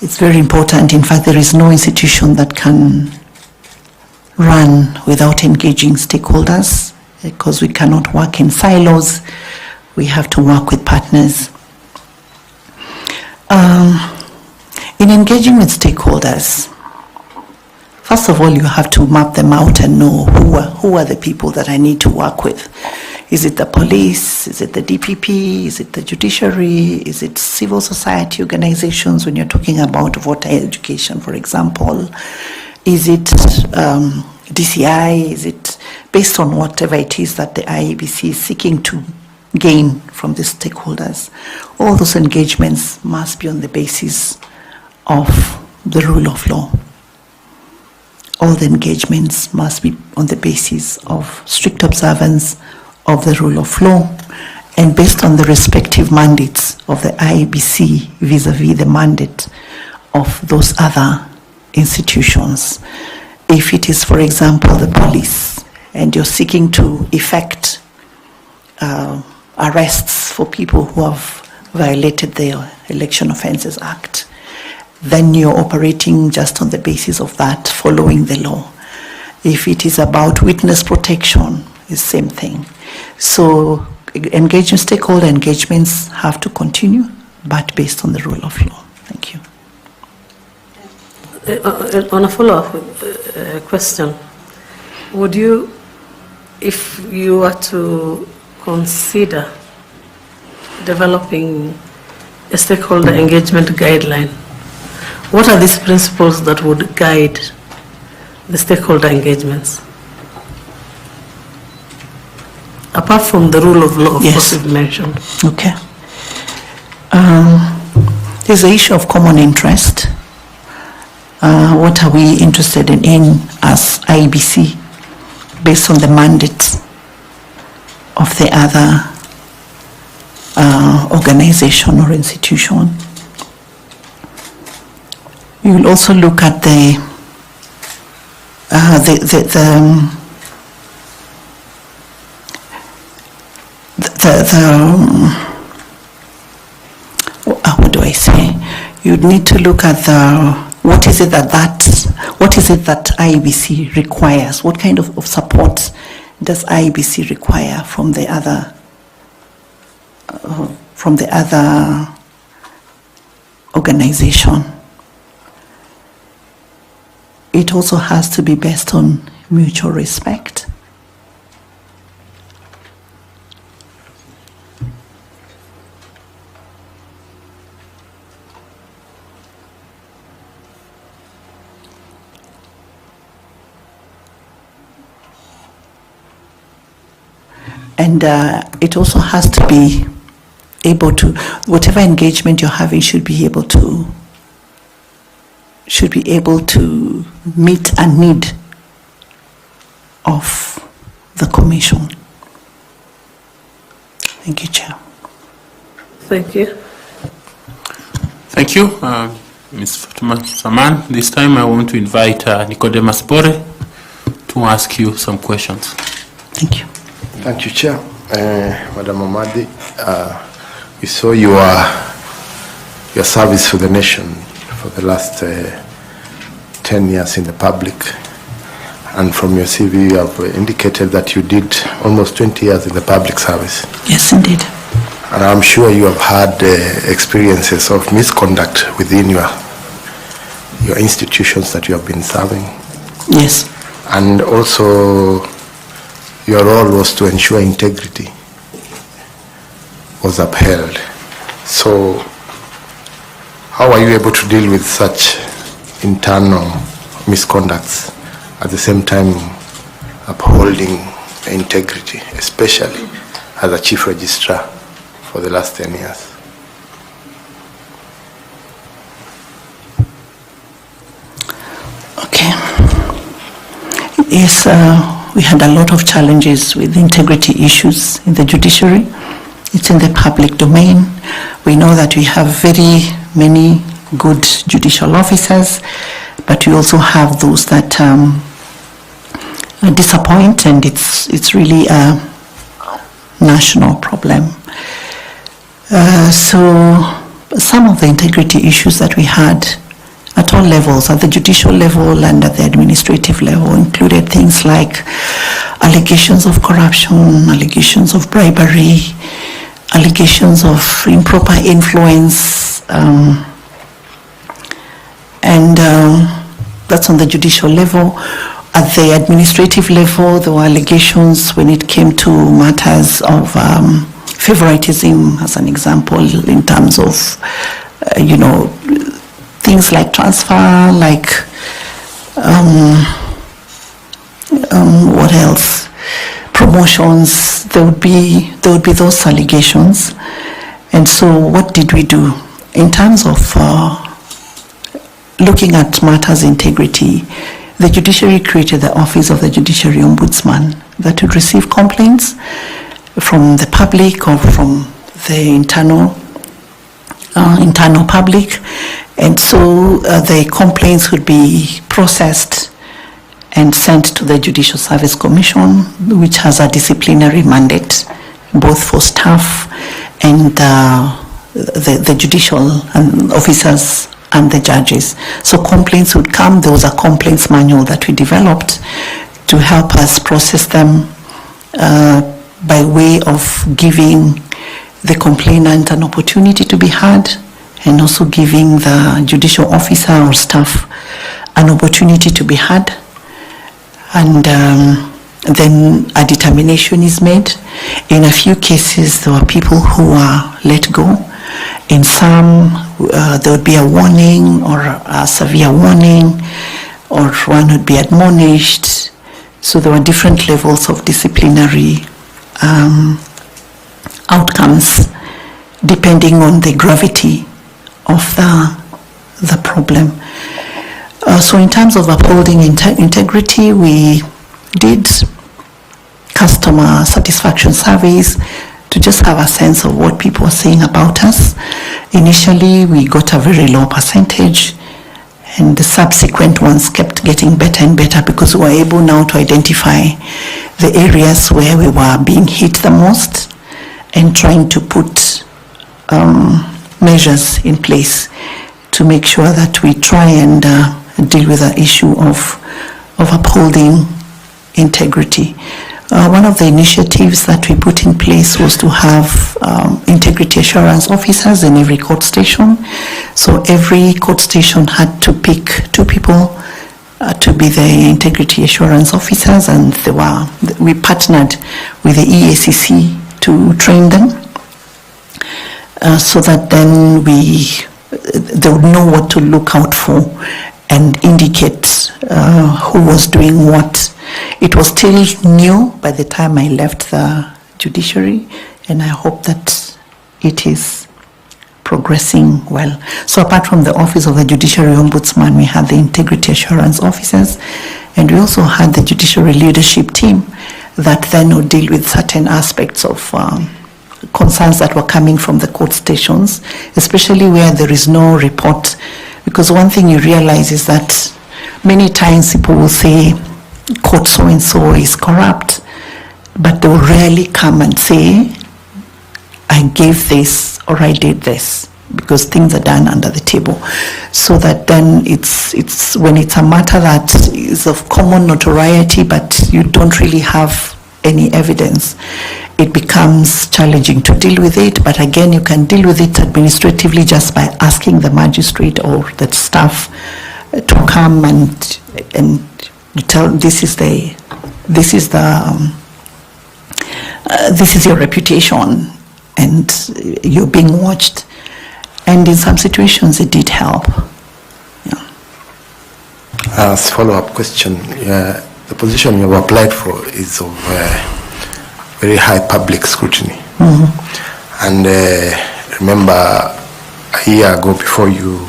It's very important. In fact, there is no institution that can run without engaging stakeholders, because we cannot work in silos. We have to work with partners. In engaging with stakeholders, first of all, you have to map them out and know who are the people that I need to work with. Is it the police? Is it the DPP? Is it the judiciary? Is it civil society organizations when you're talking about voter education, for example? Is it DCI? Is it based on whatever it is that the Iebc is seeking to gain from the stakeholders? All those engagements must be on the basis of the rule of law. All the engagements must be on the basis of strict observance of the rule of law, and based on the respective mandates of the Iebc vis-a-vis the mandate of those other institutions. If it is, for example, the police, and you're seeking to effect arrests for people who have violated the Election Offences Act, then you're operating just on the basis of that, following the law. If it is about witness protection, it's the same thing. So engaging stakeholder engagements have to continue, but based on the rule of law. Thank you. On a follow-up question, would you, if you were to consider developing a stakeholder engagement guideline, what are these principles that would guide the stakeholder engagements? Apart from the rule of law, of course, you've mentioned. Okay. There's the issue of common interest. What are we interested in as Iebc, based on the mandates of the other organization or institution? You will also look at what do I say? You'd need to look at what is it that Iebc requires? What kind of support does Iebc require from the other from the other organization. It also has to be based on mutual respect. And it also has to be able to, whatever engagement you're having should be able to meet a need of the Commission. Thank you, Chair. Thank you. Thank you, Ms. Fatuma Saman. This time I want to invite Nicodemus Bore to ask you some questions. Thank you. Thank you, Chair. Madam Amadi, we saw your service for the nation for the last 10 years in the public, and from your CV you have indicated that you did almost 20 years in the public service. Yes, indeed. And I'm sure you have had experiences of misconduct within your institutions that you have been serving. Yes. And also your role was to ensure integrity was upheld. So how are you able to deal with such internal misconducts at the same time upholding integrity, especially as a chief registrar for the last 10 years? Okay. Yes, we had a lot of challenges with integrity issues in the judiciary. It's in the public domain. We know that we have very many good judicial officers, but we also have those that disappoint, and it's really a national problem. So some of the integrity issues that we had at all levels, at the judicial level and at the administrative level, included things like allegations of corruption, allegations of bribery, allegations of improper influence, and that's on the judicial level. At the administrative level, there were allegations when it came to matters of favoritism, as an example, in terms of, things like transfer, like, what else? Promotions. There would be those allegations. And so what did we do? In terms of looking at matters integrity, the judiciary created the Office of the Judiciary Ombudsman that would receive complaints from the public or from the internal public, and so the complaints would be processed and sent to the Judicial Service Commission, which has a disciplinary mandate both for staff and the judicial officers and the judges. So complaints would come. There was a complaints manual that we developed to help us process them by way of giving the complainant an opportunity to be heard, and also giving the judicial officer or staff an opportunity to be heard. And then a determination is made. In a few cases, there were people who were let go. In some, there would be a warning or a severe warning, or one would be admonished. So there were different levels of disciplinary outcomes depending on the gravity of the problem. So in terms of upholding integrity, we did customer satisfaction surveys to just have a sense of what people are saying about us. Initially, we got a very low percentage, and the subsequent ones kept getting better and better because we were able now to identify the areas where we were being hit the most and trying to put measures in place to make sure that we try and deal with the issue of upholding integrity. one of the initiatives that we put in place was to have integrity assurance officers in every court station. So every court station had to pick 2 people to be the integrity assurance officers, and we partnered with the EACC to train them so that then they would know what to look out for and indicate who was doing what. It was still new by the time I left the judiciary, and I hope that it is progressing well. So apart from the Office of the Judiciary Ombudsman, we had the Integrity Assurance Officers, and we also had the Judiciary Leadership Team that then would deal with certain aspects of concerns that were coming from the court stations, especially where there is no report. Because one thing you realize is that many times people will say, court so-and-so is corrupt, but they will rarely come and say, I gave this or I did this, because things are done under the table. So that then it's when it's a matter that is of common notoriety, but you don't really have any evidence, it becomes challenging to deal with it. But again, you can deal with it administratively just by asking the magistrate or the staff to come and tell this is your reputation and you're being watched. And in some situations it did help. Yeah. As follow-up question, the position you have applied for is of very high public scrutiny. Mm-hmm. And remember, a year ago before you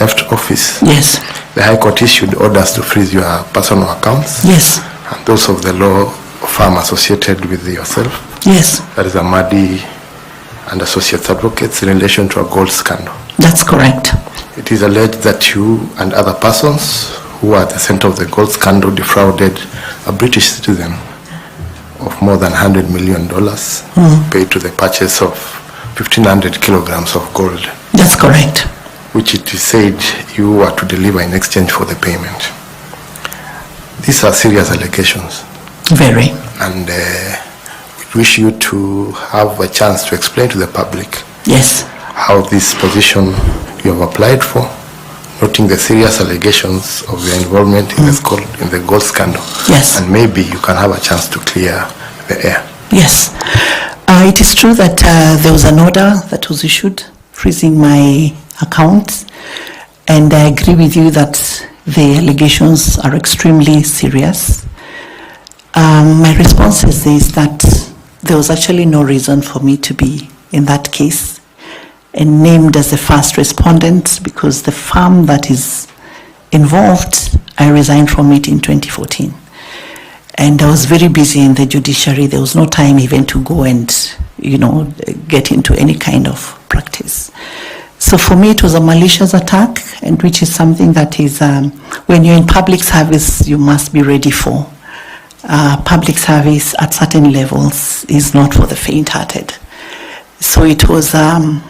left office, yes, the High Court issued orders to freeze your personal accounts. Yes. And those of the law firm associated with yourself. Yes. That is Amadi and Associates Advocates in relation to a gold scandal. That's correct. It is alleged that you and other persons who are at the center of the gold scandal defrauded a British citizen of more than $100 million paid to the purchase of 1,500 kilograms of gold. That's correct. Which it is said you were to deliver in exchange for the payment. These are serious allegations. Very. And we wish you to have a chance to explain to the public, yes, how this position you have applied for, noting the serious allegations of your involvement in the gold scandal. Yes. And maybe you can have a chance to clear the air. Yes. It is true that there was an order that was issued freezing my accounts, and I agree with you that the allegations are extremely serious. My response is this, that there was actually no reason for me to be in that case and named as the first respondent, because the firm that is involved, I resigned from it in 2014. And I was very busy in the judiciary. There was no time even to go and, get into any kind of practice. So for me, it was a malicious attack, and which is something that is, when you're in public service, you must be ready for. Public service at certain levels is not for the faint-hearted. So it was an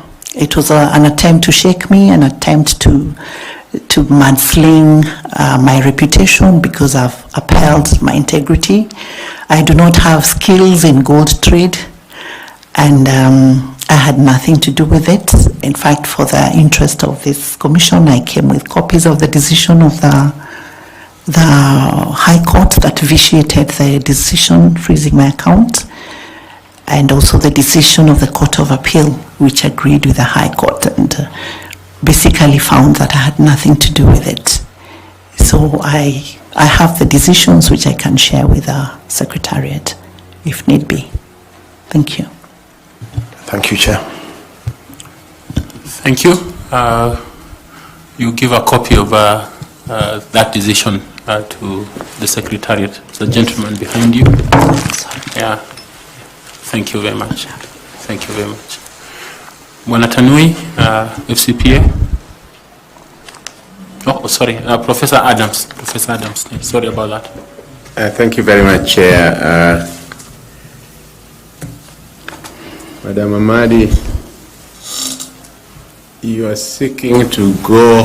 attempt to shake me, an attempt to mudsling my reputation, because I've upheld my integrity. I do not have skills in gold trade, and I had nothing to do with it. In fact, for the interest of this commission, I came with copies of the decision of the High Court that vitiated the decision freezing my account, and also the decision of the Court of Appeal, which agreed with the High Court and basically found that I had nothing to do with it. So I have the decisions which I can share with the Secretariat if need be. Thank you. Thank you, Chair. Thank you. You give a copy of that decision to the Secretariat. The gentleman behind you. Yeah. Thank you very much. Thank you very much. Bwana Tanui, FCPA. Oh, sorry, Professor Adams. Professor Adams. Sorry about that. Thank you very much, Chair. Madam Amadi, you are seeking to go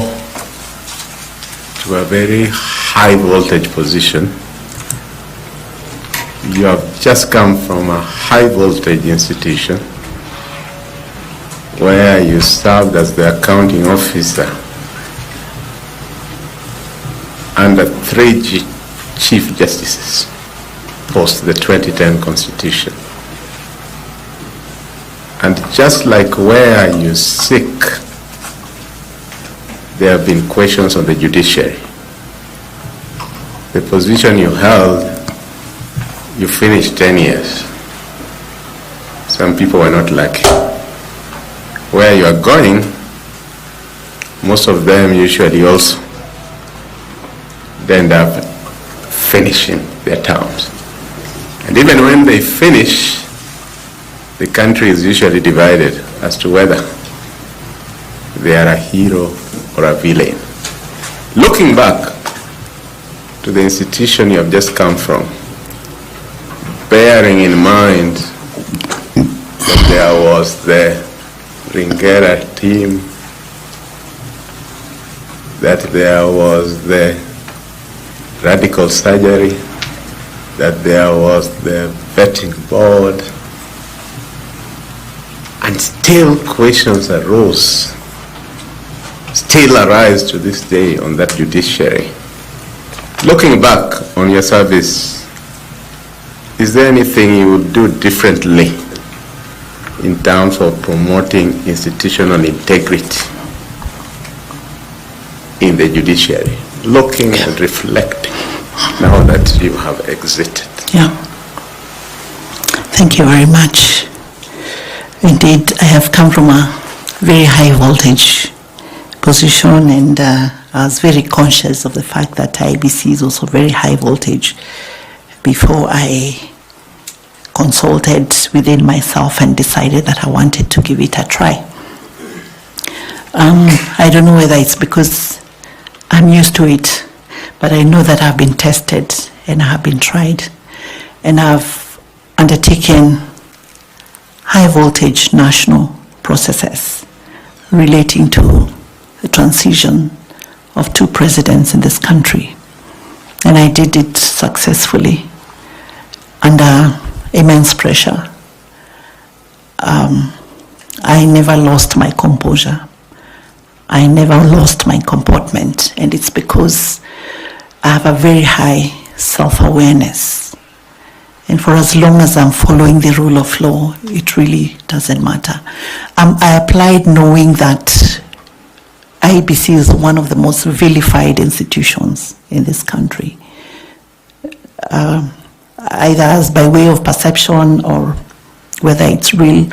to a very high voltage position you have just come from a high voltage institution where you served as the accounting officer under 3 chief justices post the 2010 constitution. And just like where you sit, there have been questions on the judiciary. The position you held, you finished 10 years. Some people were not lucky. Where you are going, most of them usually also end up finishing their terms. And even when they finish, the country is usually divided as to whether they are a hero or a villain. Looking back to the institution you have just come from, bearing in mind that there was the Ringera team, that there was the radical surgery, that there was the vetting board, and still questions arose, still arise to this day on that judiciary. Looking back on your service, is there anything you would do differently in terms of promoting institutional integrity in the judiciary, looking and reflecting now that you have exited? Yeah. Thank you very much. Indeed, I have come from a very high voltage position, and I was very conscious of the fact that IEBC is also very high voltage before I consulted within myself and decided that I wanted to give it a try. I don't know whether it's because I'm used to it, but I know that I've been tested and I have been tried, and I've undertaken high voltage national processes relating to the transition of 2 presidents in this country. And I did it successfully under immense pressure. I never lost my composure. I never lost my comportment, and it's because I have a very high self-awareness. And for as long as I'm following the rule of law, it really doesn't matter. I applied knowing that IEBC is one of the most vilified institutions in this country, either as by way of perception or whether it's real,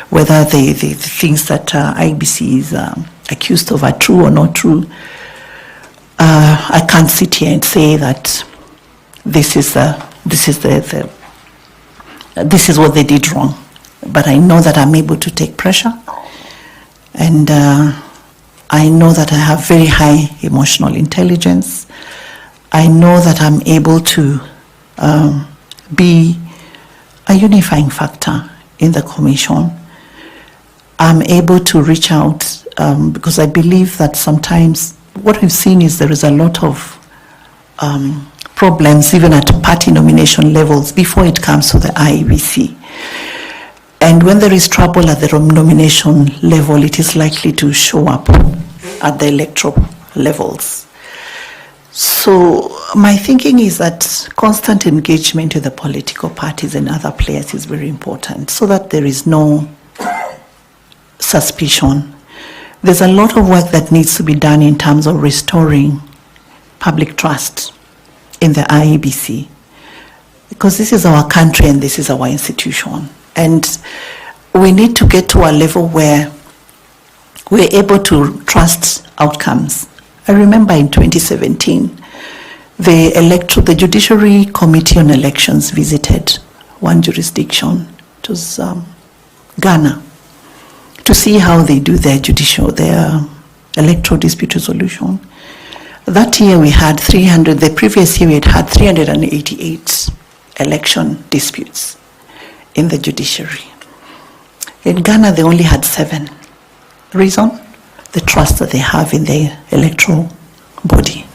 whether the things that IEBC is accused of are true or not true. I can't sit here and say that this is what they did wrong, but I know that I'm able to take pressure, and I know that I have very high emotional intelligence. I know that I'm able to be a unifying factor in the commission. I'm able to reach out because I believe that sometimes what we've seen is there is a lot of problems even at party nomination levels before it comes to the IEBC. And when there is trouble at the nomination level, it is likely to show up at the electoral levels. So my thinking is that constant engagement with the political parties and other players is very important so that there is no suspicion. There's a lot of work that needs to be done in terms of restoring public trust in the IEBC, because this is our country and this is our institution. And we need to get to a level where we're able to trust outcomes. I remember in 2017, the Judiciary Committee on Elections visited one jurisdiction, it was Ghana, to see how they do their electoral dispute resolution. That year we had the previous year we had 388 election disputes in the judiciary. In Ghana they only had 7. Reason? The trust that they have in the electoral body.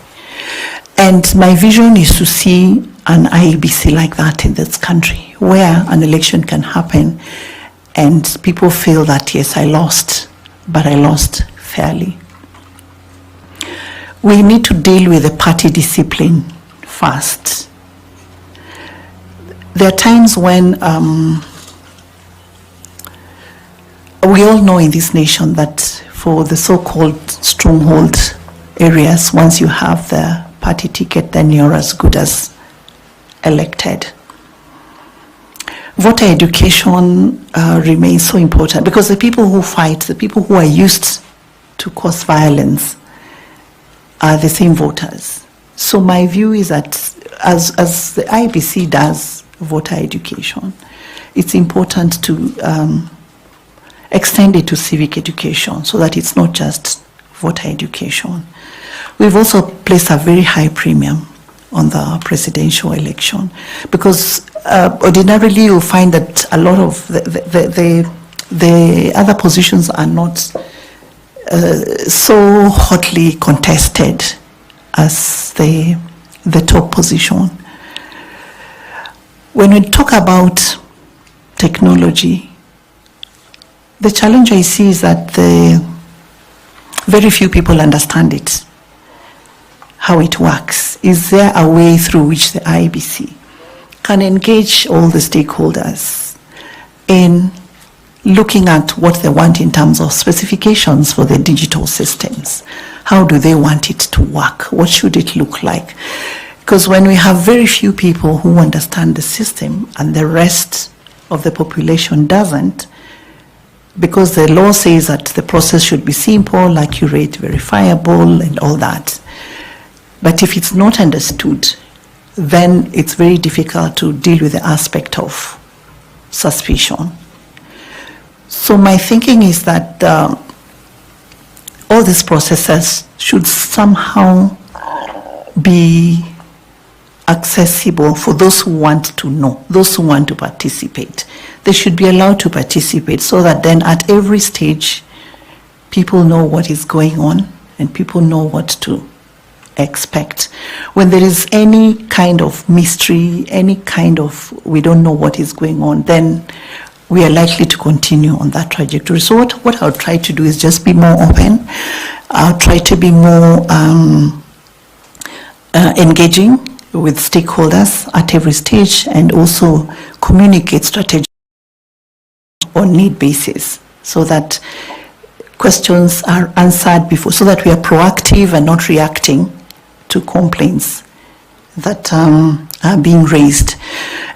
And my vision is to see an IEBC like that in this country, where an election can happen and people feel that, yes, I lost, but I lost fairly. We need to deal with the party discipline first. There are times when we all know in this nation that for the so-called stronghold areas, once you have the party ticket, then you're as good as elected. Voter education remains so important because the people who fight, the people who are used to cause violence are the same voters. So my view is that as the IEBC does voter education, it's important to extend it to civic education so that it's not just voter education. We've also placed a very high premium on the presidential election because ordinarily you'll find that a lot of the other positions are not so hotly contested as the top position. When we talk about technology, the challenge I see is that very few people understand it, how it works. Is there a way through which the IEBC can engage all the stakeholders in looking at what they want in terms of specifications for the digital systems? How do they want it to work? What should it look like? Because when we have very few people who understand the system and the rest of the population doesn't, because the law says that the process should be simple, accurate, verifiable, and all that. But if it's not understood, then it's very difficult to deal with the aspect of suspicion. So my thinking is that all these processes should somehow be accessible for those who want to know, those who want to participate. They should be allowed to participate so that then at every stage, people know what is going on and people know what to expect. When there is any kind of mystery, any kind of we don't know what is going on, then we are likely to continue on that trajectory. So what I'll try to do is just be more open. I'll try to be more engaging with stakeholders at every stage and also communicate strategy on need basis so that questions are answered before, so that we are proactive and not reacting to complaints that are being raised.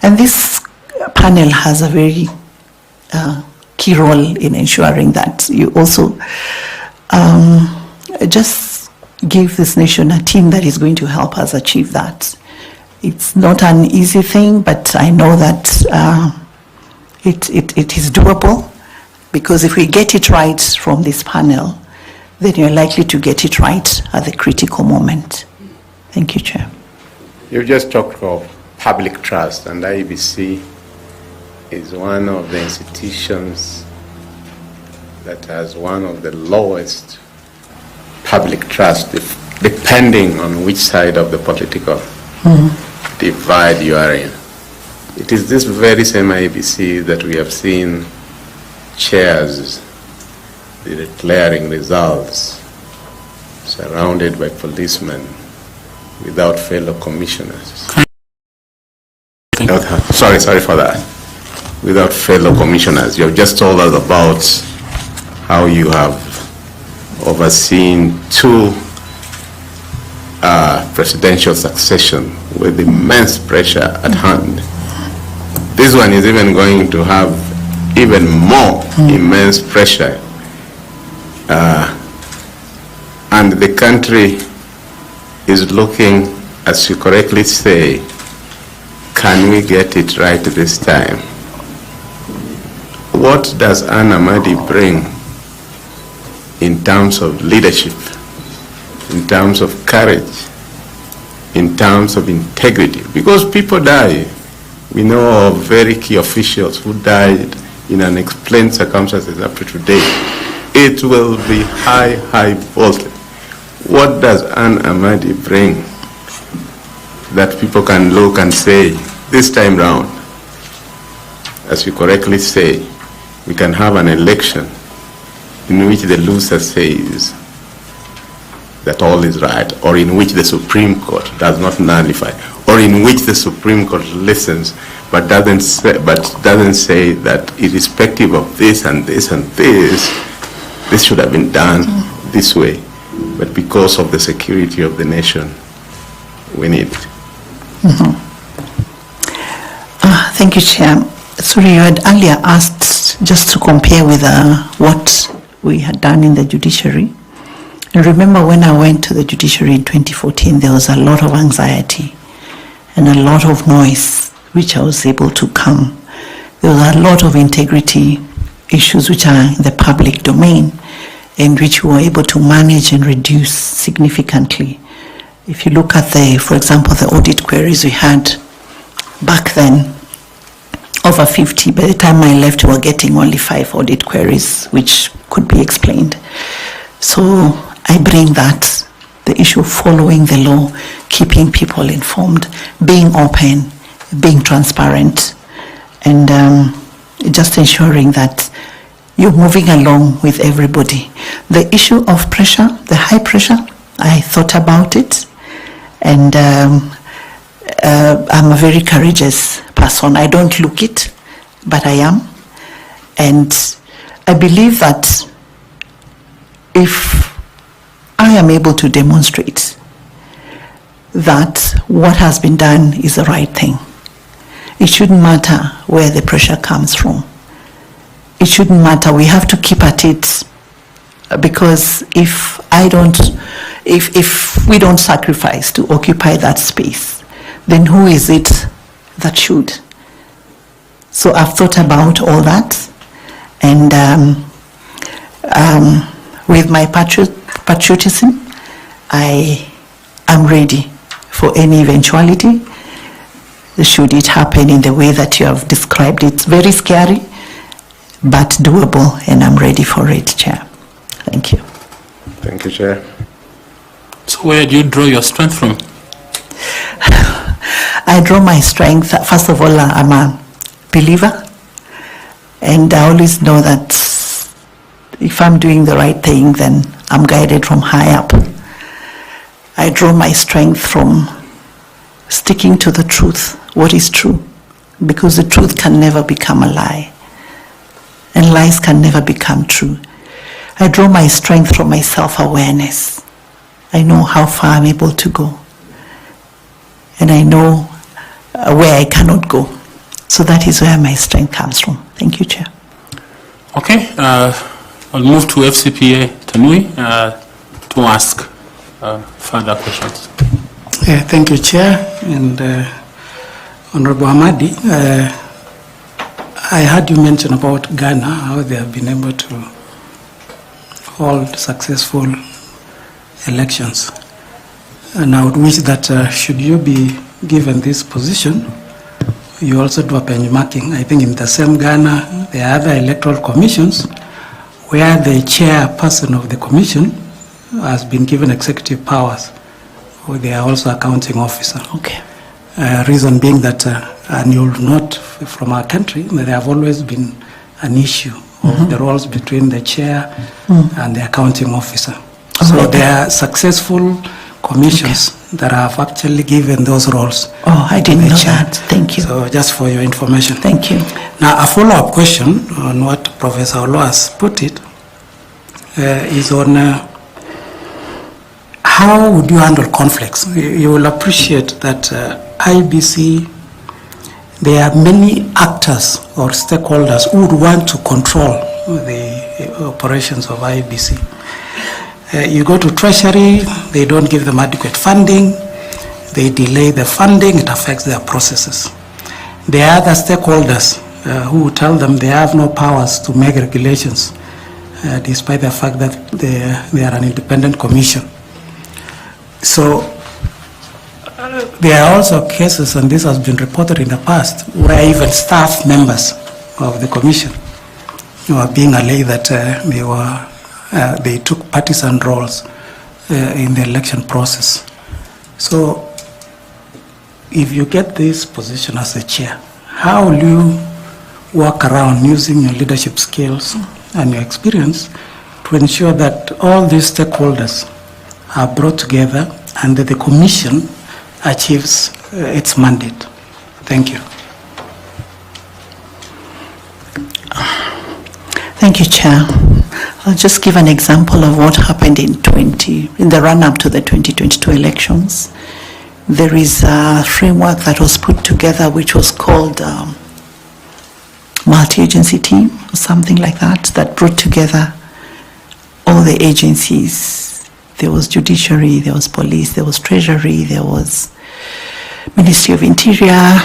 And this panel has a very key role in ensuring that you also just give this nation a team that is going to help us achieve that. It's not an easy thing, but I know that it is doable, because if we get it right from this panel, then you're likely to get it right at the critical moment. Thank you, Chair. You just talked of public trust, and IEBC is one of the institutions that has one of the lowest public trust, depending on which side of the political divide you are in. It is this very same IEBC that we have seen chairs declaring results surrounded by policemen without fellow commissioners. Sorry for that. Without fellow commissioners. You have just told us about how you have overseen two presidential succession with immense pressure at hand. This one is even going to have even more immense pressure. And the country is looking, as you correctly say, can we get it right this time? What does Anna Madi bring in terms of leadership, in terms of courage, in terms of integrity? Because people die. We know of very key officials who died in unexplained circumstances up to today. It will be high voltage. What does Anna Madi bring that people can look and say, this time round, as you correctly say, we can have an election in which the loser says that all is right, or in which the Supreme Court does not nullify, or in which the Supreme Court listens but doesn't say that irrespective of this and this and this should have been done this way, but because of the security of the nation, we need it. Thank you, Chair. Sorry, you had earlier asked just to compare with what we had done in the judiciary. And remember, when I went to the judiciary in 2014, there was a lot of anxiety and a lot of noise, which I was able to calm. There was a lot of integrity issues which are in the public domain and which we were able to manage and reduce significantly. If you look at for example, the audit queries we had back then, over 50. By the time I left, we were getting only 5 audit queries, which could be explained. So I bring that, the issue of following the law, keeping people informed, being open, being transparent, and just ensuring that you're moving along with everybody. The issue of pressure, the high pressure, I thought about it, and I'm a very courageous person. I don't look it, but I am. And I believe that if I am able to demonstrate that what has been done is the right thing, it shouldn't matter where the pressure comes from. It shouldn't matter. We have to keep at it, because if we don't sacrifice to occupy that space, then who is it that should? So I've thought about all that, and with my patriotism, I am ready for any eventuality, should it happen in the way that you have described it. Very scary, but doable, and I'm ready for it, Chair. Thank you. Thank you, Chair. So where do you draw your strength from? I draw my strength, first of all, I'm a believer, and I always know that if I'm doing the right thing, then I'm guided from high up. I draw my strength from sticking to the truth, what is true, because the truth can never become a lie, and lies can never become true. I draw my strength from my self-awareness. I know how far I'm able to go, and I know where I cannot go. So that is where my strength comes from. Thank you, Chair. Okay, I'll move to FCPA Tanui to ask further questions. Thank you, Chair, and Honorable Amadi. I heard you mention about Ghana, how they have been able to hold successful elections. And I would wish that should you be given this position, you also do a benchmarking. I think in the same Ghana, there are other electoral commissions where the chairperson of the commission has been given executive powers, or they are also accounting officer. Okay. Reason being that, and you'll note from our country, there have always been an issue of the roles between the chair and the accounting officer. So there are successful commissions that have actually given those roles. Oh, I didn't know that. Thank you. So just for your information. Thank you. Now, a follow-up question on what Professor Olo has put it is on how would you handle conflicts? You will appreciate that IEBC, there are many actors or stakeholders who would want to control the operations of IEBC. You go to Treasury, they don't give them adequate funding, they delay the funding, it affects their processes. There are other stakeholders who tell them they have no powers to make regulations, despite the fact that they are an independent commission. So there are also cases, and this has been reported in the past, where even staff members of the commission are being alleged that they took partisan roles in the election process. So if you get this position as a chair, how will you work around using your leadership skills and your experience to ensure that all these stakeholders are brought together and that the Commission achieves its mandate? Thank you. Thank you, Chair. I'll just give an example of what happened in the run-up to the 2022 elections. There is a framework that was put together which was called multi-agency team or something like that, that brought together all the agencies. There was judiciary, there was police, there was treasury, there was Ministry of Interior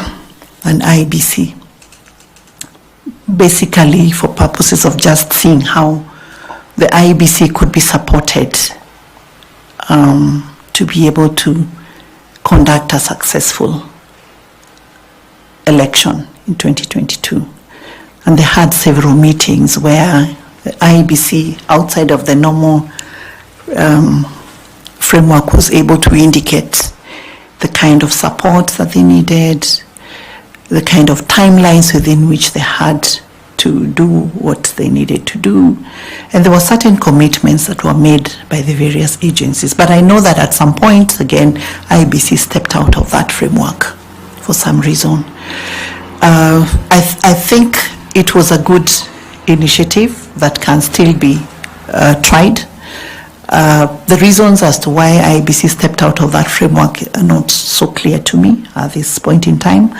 and Iebc. Basically for purposes of just seeing how the Iebc could be supported to be able to conduct a successful election in 2022. And they had several meetings where the Iebc, outside of the normal framework, was able to indicate the kind of support that they needed, the kind of timelines within which they had to do what they needed to do. And there were certain commitments that were made by the various agencies. But I know that at some point, again, Iebc stepped out of that framework for some reason. I think it was a good initiative that can still be tried. The reasons as to why Iebc stepped out of that framework are not so clear to me at this point in time.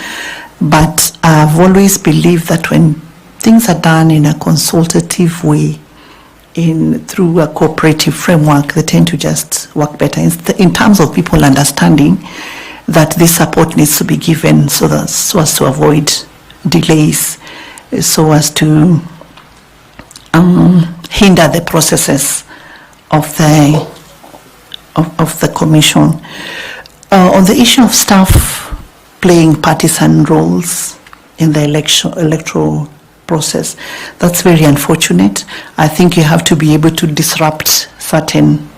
But I've always believed that when things are done in a consultative way, through a cooperative framework, they tend to just work better in terms of people understanding that this support needs to be given so as to avoid delays, so as to hinder the processes of the Commission. On the issue of staff playing partisan roles in the electoral process, that's very unfortunate. I think you have to be able to disrupt certain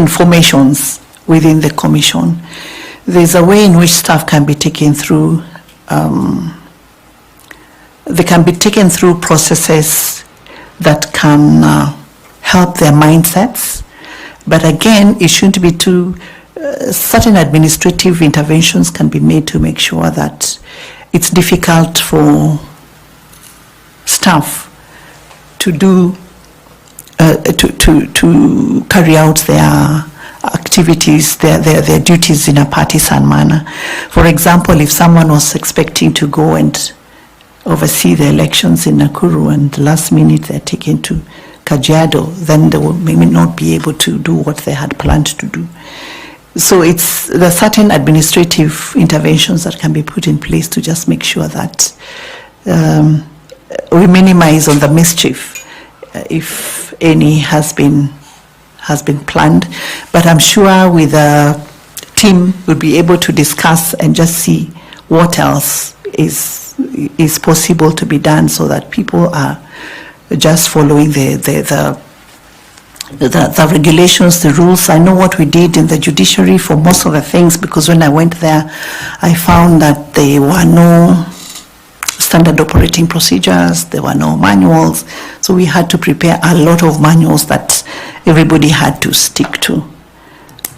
formations within the Commission. There's a way in which staff can be taken through. They can be taken through processes that can help their mindsets, but again, it shouldn't be too. Certain administrative interventions can be made to make sure that it's difficult for staff to do to carry out their activities, their duties in a partisan manner. For example, if someone was expecting to go and oversee the elections in Nakuru and last minute they're taken to Kajiado, then they will maybe not be able to do what they had planned to do. So there are certain administrative interventions that can be put in place to just make sure that we minimize on the mischief, if any has been planned. But I'm sure with a team we'll be able to discuss and just see what else is possible to be done, so that people are just following the regulations, the rules. I know what we did in the judiciary for most of the things, because when I went there, I found that there were no standard operating procedures, there were no manuals, so we had to prepare a lot of manuals that everybody had to stick to.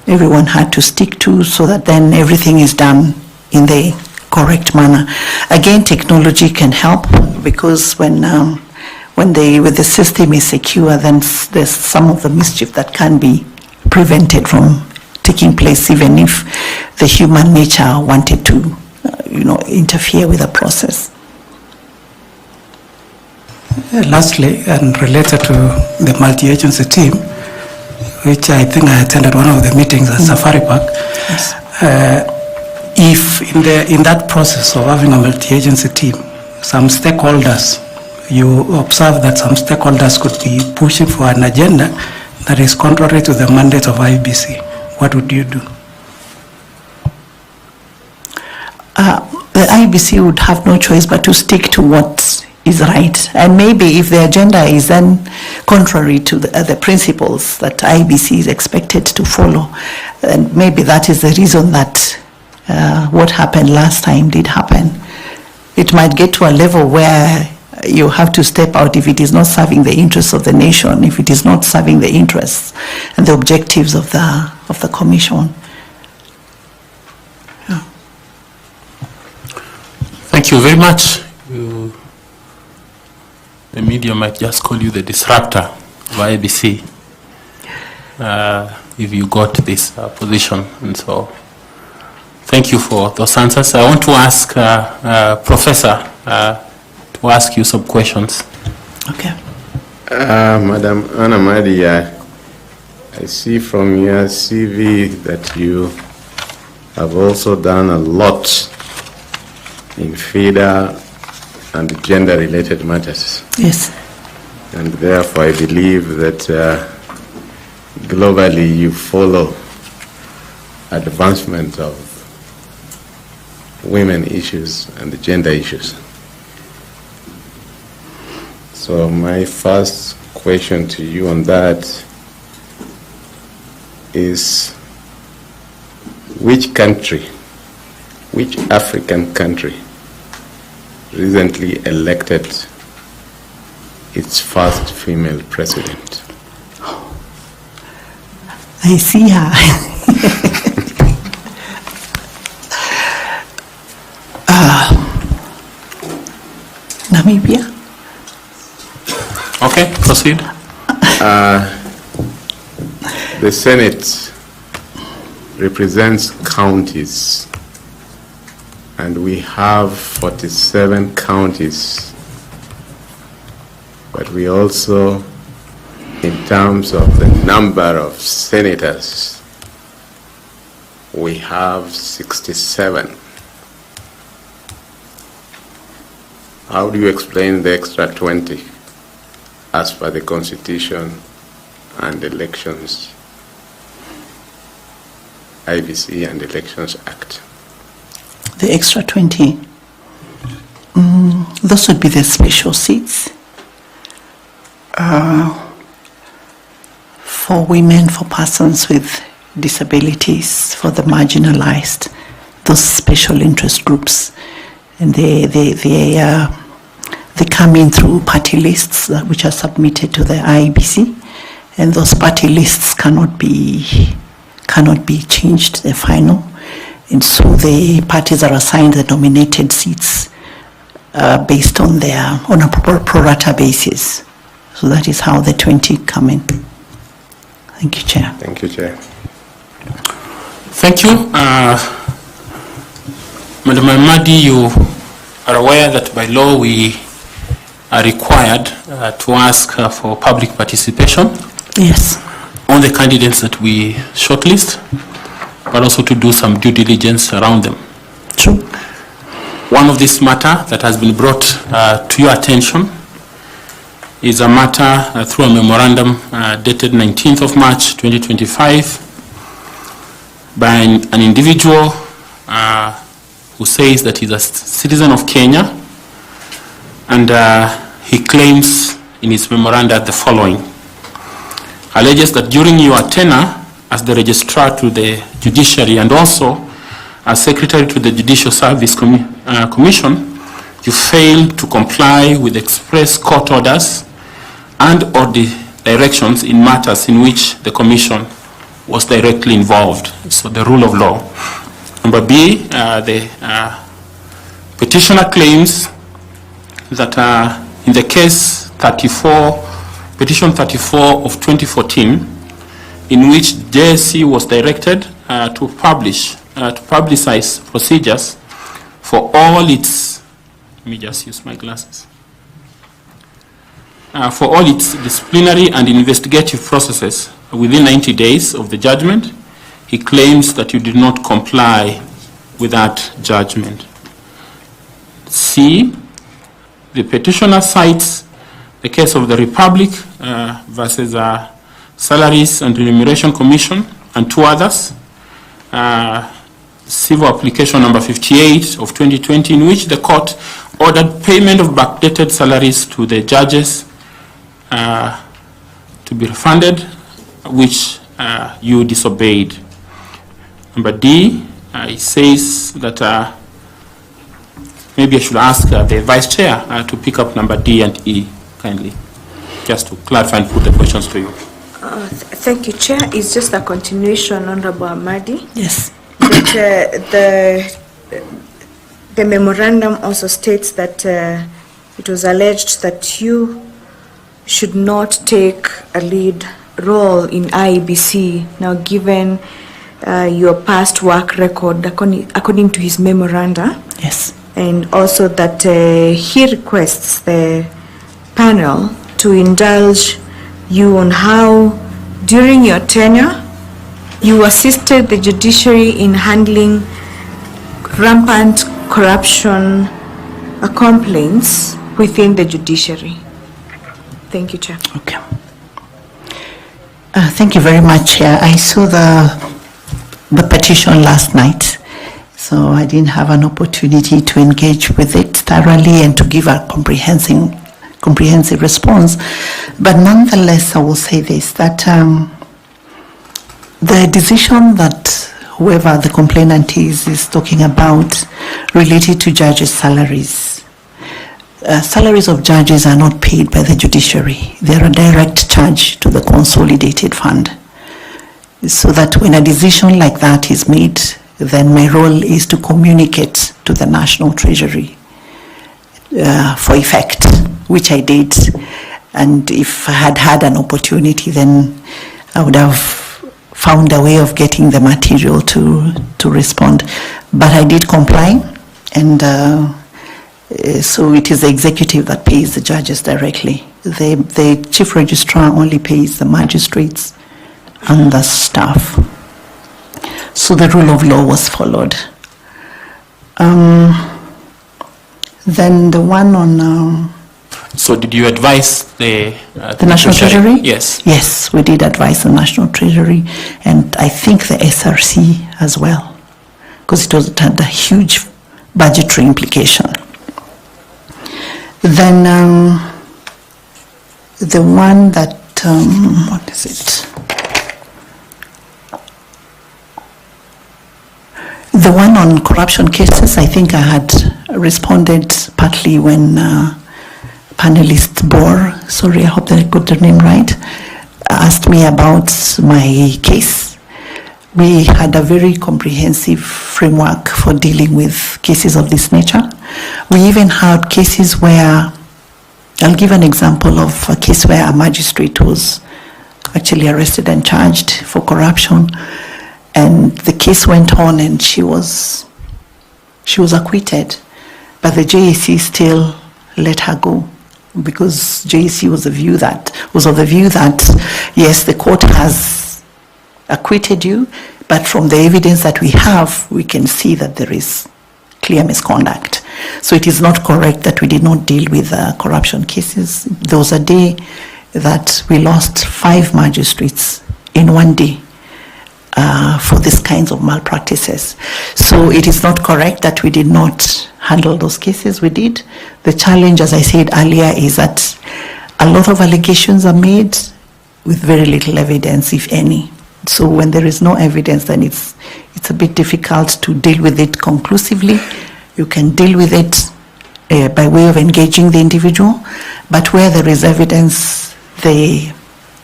Everyone had to stick to, so that then everything is done in the correct manner. Again, technology can help, because when the system is secure, then there's some of the mischief that can be prevented from taking place, even if the human nature wanted to, interfere with the process. Lastly, and related to the multi-agency team, which I think I attended one of the meetings at Safari Park. Yes. If in that process of having a multi-agency team, some stakeholders, you observe that some stakeholders could be pushing for an agenda that is contrary to the mandate of Iebc, what would you do? The Iebc would have no choice but to stick to what is right. And maybe if the agenda is then contrary to the principles that IEBC is expected to follow, then maybe that is the reason that what happened last time did happen. It might get to a level where you have to step out if it is not serving the interests of the nation, if it is not serving the interests and the objectives of the commission. Yeah. Thank you very much. The media might just call you the disruptor of IEBC if you got this position, and so thank you for those answers. I want to ask Professor to ask you some questions. Okay. Madam Anna Madi, I see from your CV that you have also done a lot in FIDA and gender-related matters. Yes. And therefore I believe that globally you follow advancement of women issues and the gender issues. So my first question to you on that is, which country, which African country recently elected its first female president? I see her. Namibia. Okay, proceed. The Senate represents counties, and we have 47 counties, but we also, in terms of the number of senators, we have 67. How do you explain the extra 20 as per the Constitution and Elections, IEBC and Elections Act? The extra 20, those would be the special seats for women, for persons with disabilities, for the marginalized, those special interest groups. And they come in through party lists which are submitted to the IEBC, and those party lists cannot be changed, they're final. And so the parties are assigned the nominated seats based on a pro rata basis. So that is how the 20 come in. Thank you, Chair. Thank you, Chair. Thank you. Madam Amadi, you are aware that by law we are required to ask for public participation. Yes. On the candidates that we shortlist, but also to do some due diligence around them. True. One of this matter that has been brought to your attention is a matter through a memorandum dated 19th of March 2025 by an individual who says that he's a citizen of Kenya, and he claims in his memoranda the following. Alleges that during your tenure as the registrar to the judiciary and also as secretary to the Judicial Service Commission, you failed to comply with express court orders and or the directions in matters in which the commission was directly involved. So the rule of law. Number B, the petitioner claims that in the case 34, petition 34 of 2014, in which JSC was directed to publicize procedures for all its, let me just use my glasses, for all its disciplinary and investigative processes within 90 days of the judgment. He claims that you did not comply with that judgment. C, the petitioner cites the case of the Republic versus Salaries and Remuneration Commission and two others, civil application number 58 of 2020, in which the court ordered payment of backdated salaries to the judges to be refunded, which you disobeyed. Number D, it says that maybe I should ask the Vice Chair to pick up number D and E, kindly, just to clarify and put the questions to you. Thank you, Chair. It's just a continuation, Honorable Ahmadi. Yes. That, the memorandum also states that it was alleged that you should not take a lead role in IEBC. Now, given your past work record, according to his memoranda. Yes. And also that he requests the panel to indulge you on how, during your tenure, you assisted the judiciary in handling rampant corruption complaints within the judiciary. Thank you, Chair. Okay. Thank you very much, Chair. I saw the petition last night, so I didn't have an opportunity to engage with it thoroughly and to give a comprehensive response. But nonetheless, I will say this, that the decision that whoever the complainant is talking about related to judges' salaries. Salaries of judges are not paid by the judiciary. They are a direct charge to the consolidated fund. So that when a decision like that is made, then my role is to communicate to the National Treasury for effect, which I did. And if I had had an opportunity, then I would have found a way of getting the material to respond. But I did comply, and so it is the executive that pays the judges directly. The chief registrar only pays the magistrates and the staff. So the rule of law was followed. Then the one on... So did you advise the National Treasury? Yes. Yes, we did advise the National Treasury, and I think the SRC as well, because it had a huge budgetary implication. Then the one that, what is it? The one on corruption cases, I think I had responded partly when panelist Bor, sorry, I hope that I got the name right, asked me about my case. We had a very comprehensive framework for dealing with cases of this nature. We even had cases where, I'll give an example of a case where a magistrate was actually arrested and charged for corruption, and the case went on and she was acquitted, but the JAC still let her go, because JAC was of the view that yes, the court has acquitted you, but from the evidence that we have, we can see that there is clear misconduct. So it is not correct that we did not deal with corruption cases. There was a day that we lost 5 magistrates in one day for these kinds of malpractices. So it is not correct that we did not handle those cases. We did. The challenge, as I said earlier, is that a lot of allegations are made with very little evidence, if any. So when there is no evidence, then it's a bit difficult to deal with it conclusively. You can deal with it by way of engaging the individual, but where there is evidence, the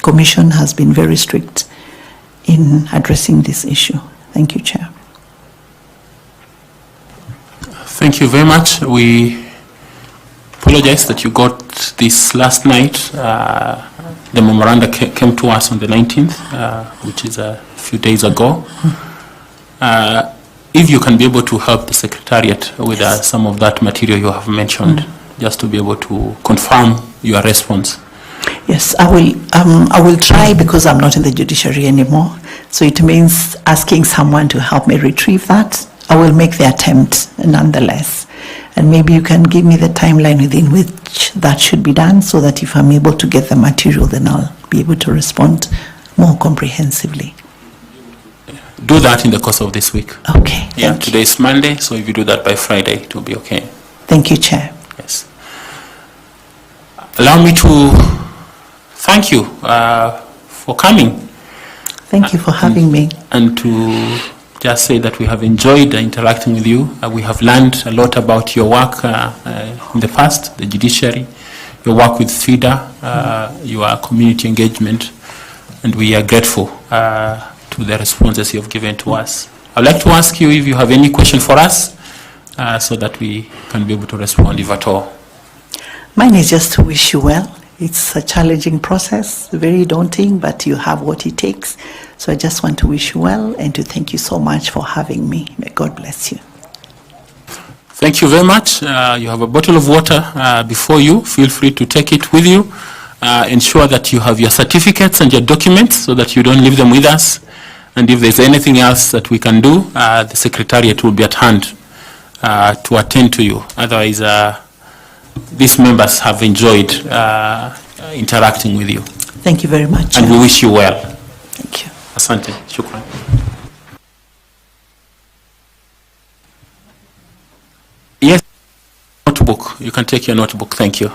Commission has been very strict in addressing this issue. Thank you, Chair. Thank you very much. We apologize that you got this last night. The memoranda came to us on the 19th, which is a few days ago. If you can be able to help the Secretariat with some of that material you have mentioned, just to be able to confirm your response. Yes, I will try, because I'm not in the judiciary anymore. So it means asking someone to help me retrieve that. I will make the attempt nonetheless. And maybe you can give me the timeline within which that should be done, so that if I'm able to get the material, then I'll be able to respond more comprehensively. Do that in the course of this week. Okay. Yeah, today is Monday, so if you do that by Friday, it will be okay. Thank you, Chair. Yes. Allow me to thank you for coming. Thank you for having me. And to just say that we have enjoyed interacting with you. We have learned a lot about your work in the past, the judiciary, your work with FIDA, your community engagement, and we are grateful to the responses you have given to us. I'd like to ask you if you have any question for us so that we can be able to respond if at all. Mine is just to wish you well. It's a challenging process, very daunting, but you have what it takes. So I just want to wish you well and to thank you so much for having me. May God bless you. Thank you very much. You have a bottle of water before you. Feel free to take it with you. Ensure that you have your certificates and your documents so that you don't leave them with us. And if there's anything else that we can do, the Secretariat will be at hand to attend to you. Otherwise, these members have enjoyed interacting with you. Thank you very much. And we wish you well. Thank you. Asante. Shukran. Yes, notebook. You can take your notebook. Thank you.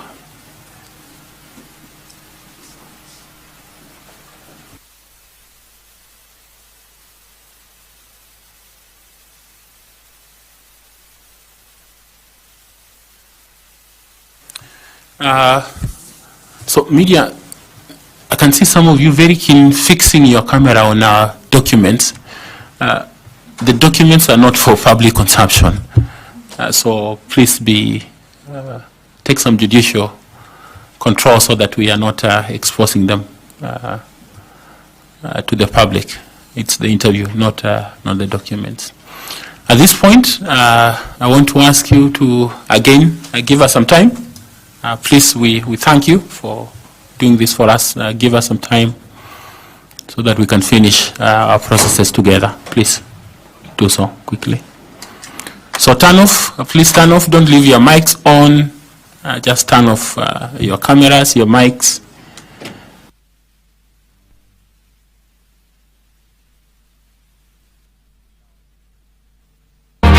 So media, I can see some of you very keen fixing your camera on our documents. The documents are not for public consumption. So please take some judicial control so that we are not exposing them to the public. It's the interview, not the documents. At this point, I want to ask you to again give us some time. Please, we thank you for doing this for us. Give us some time so that we can finish our processes together. Please do so quickly. So turn off, please turn off. Don't leave your mics on. Just turn off your cameras, your mics.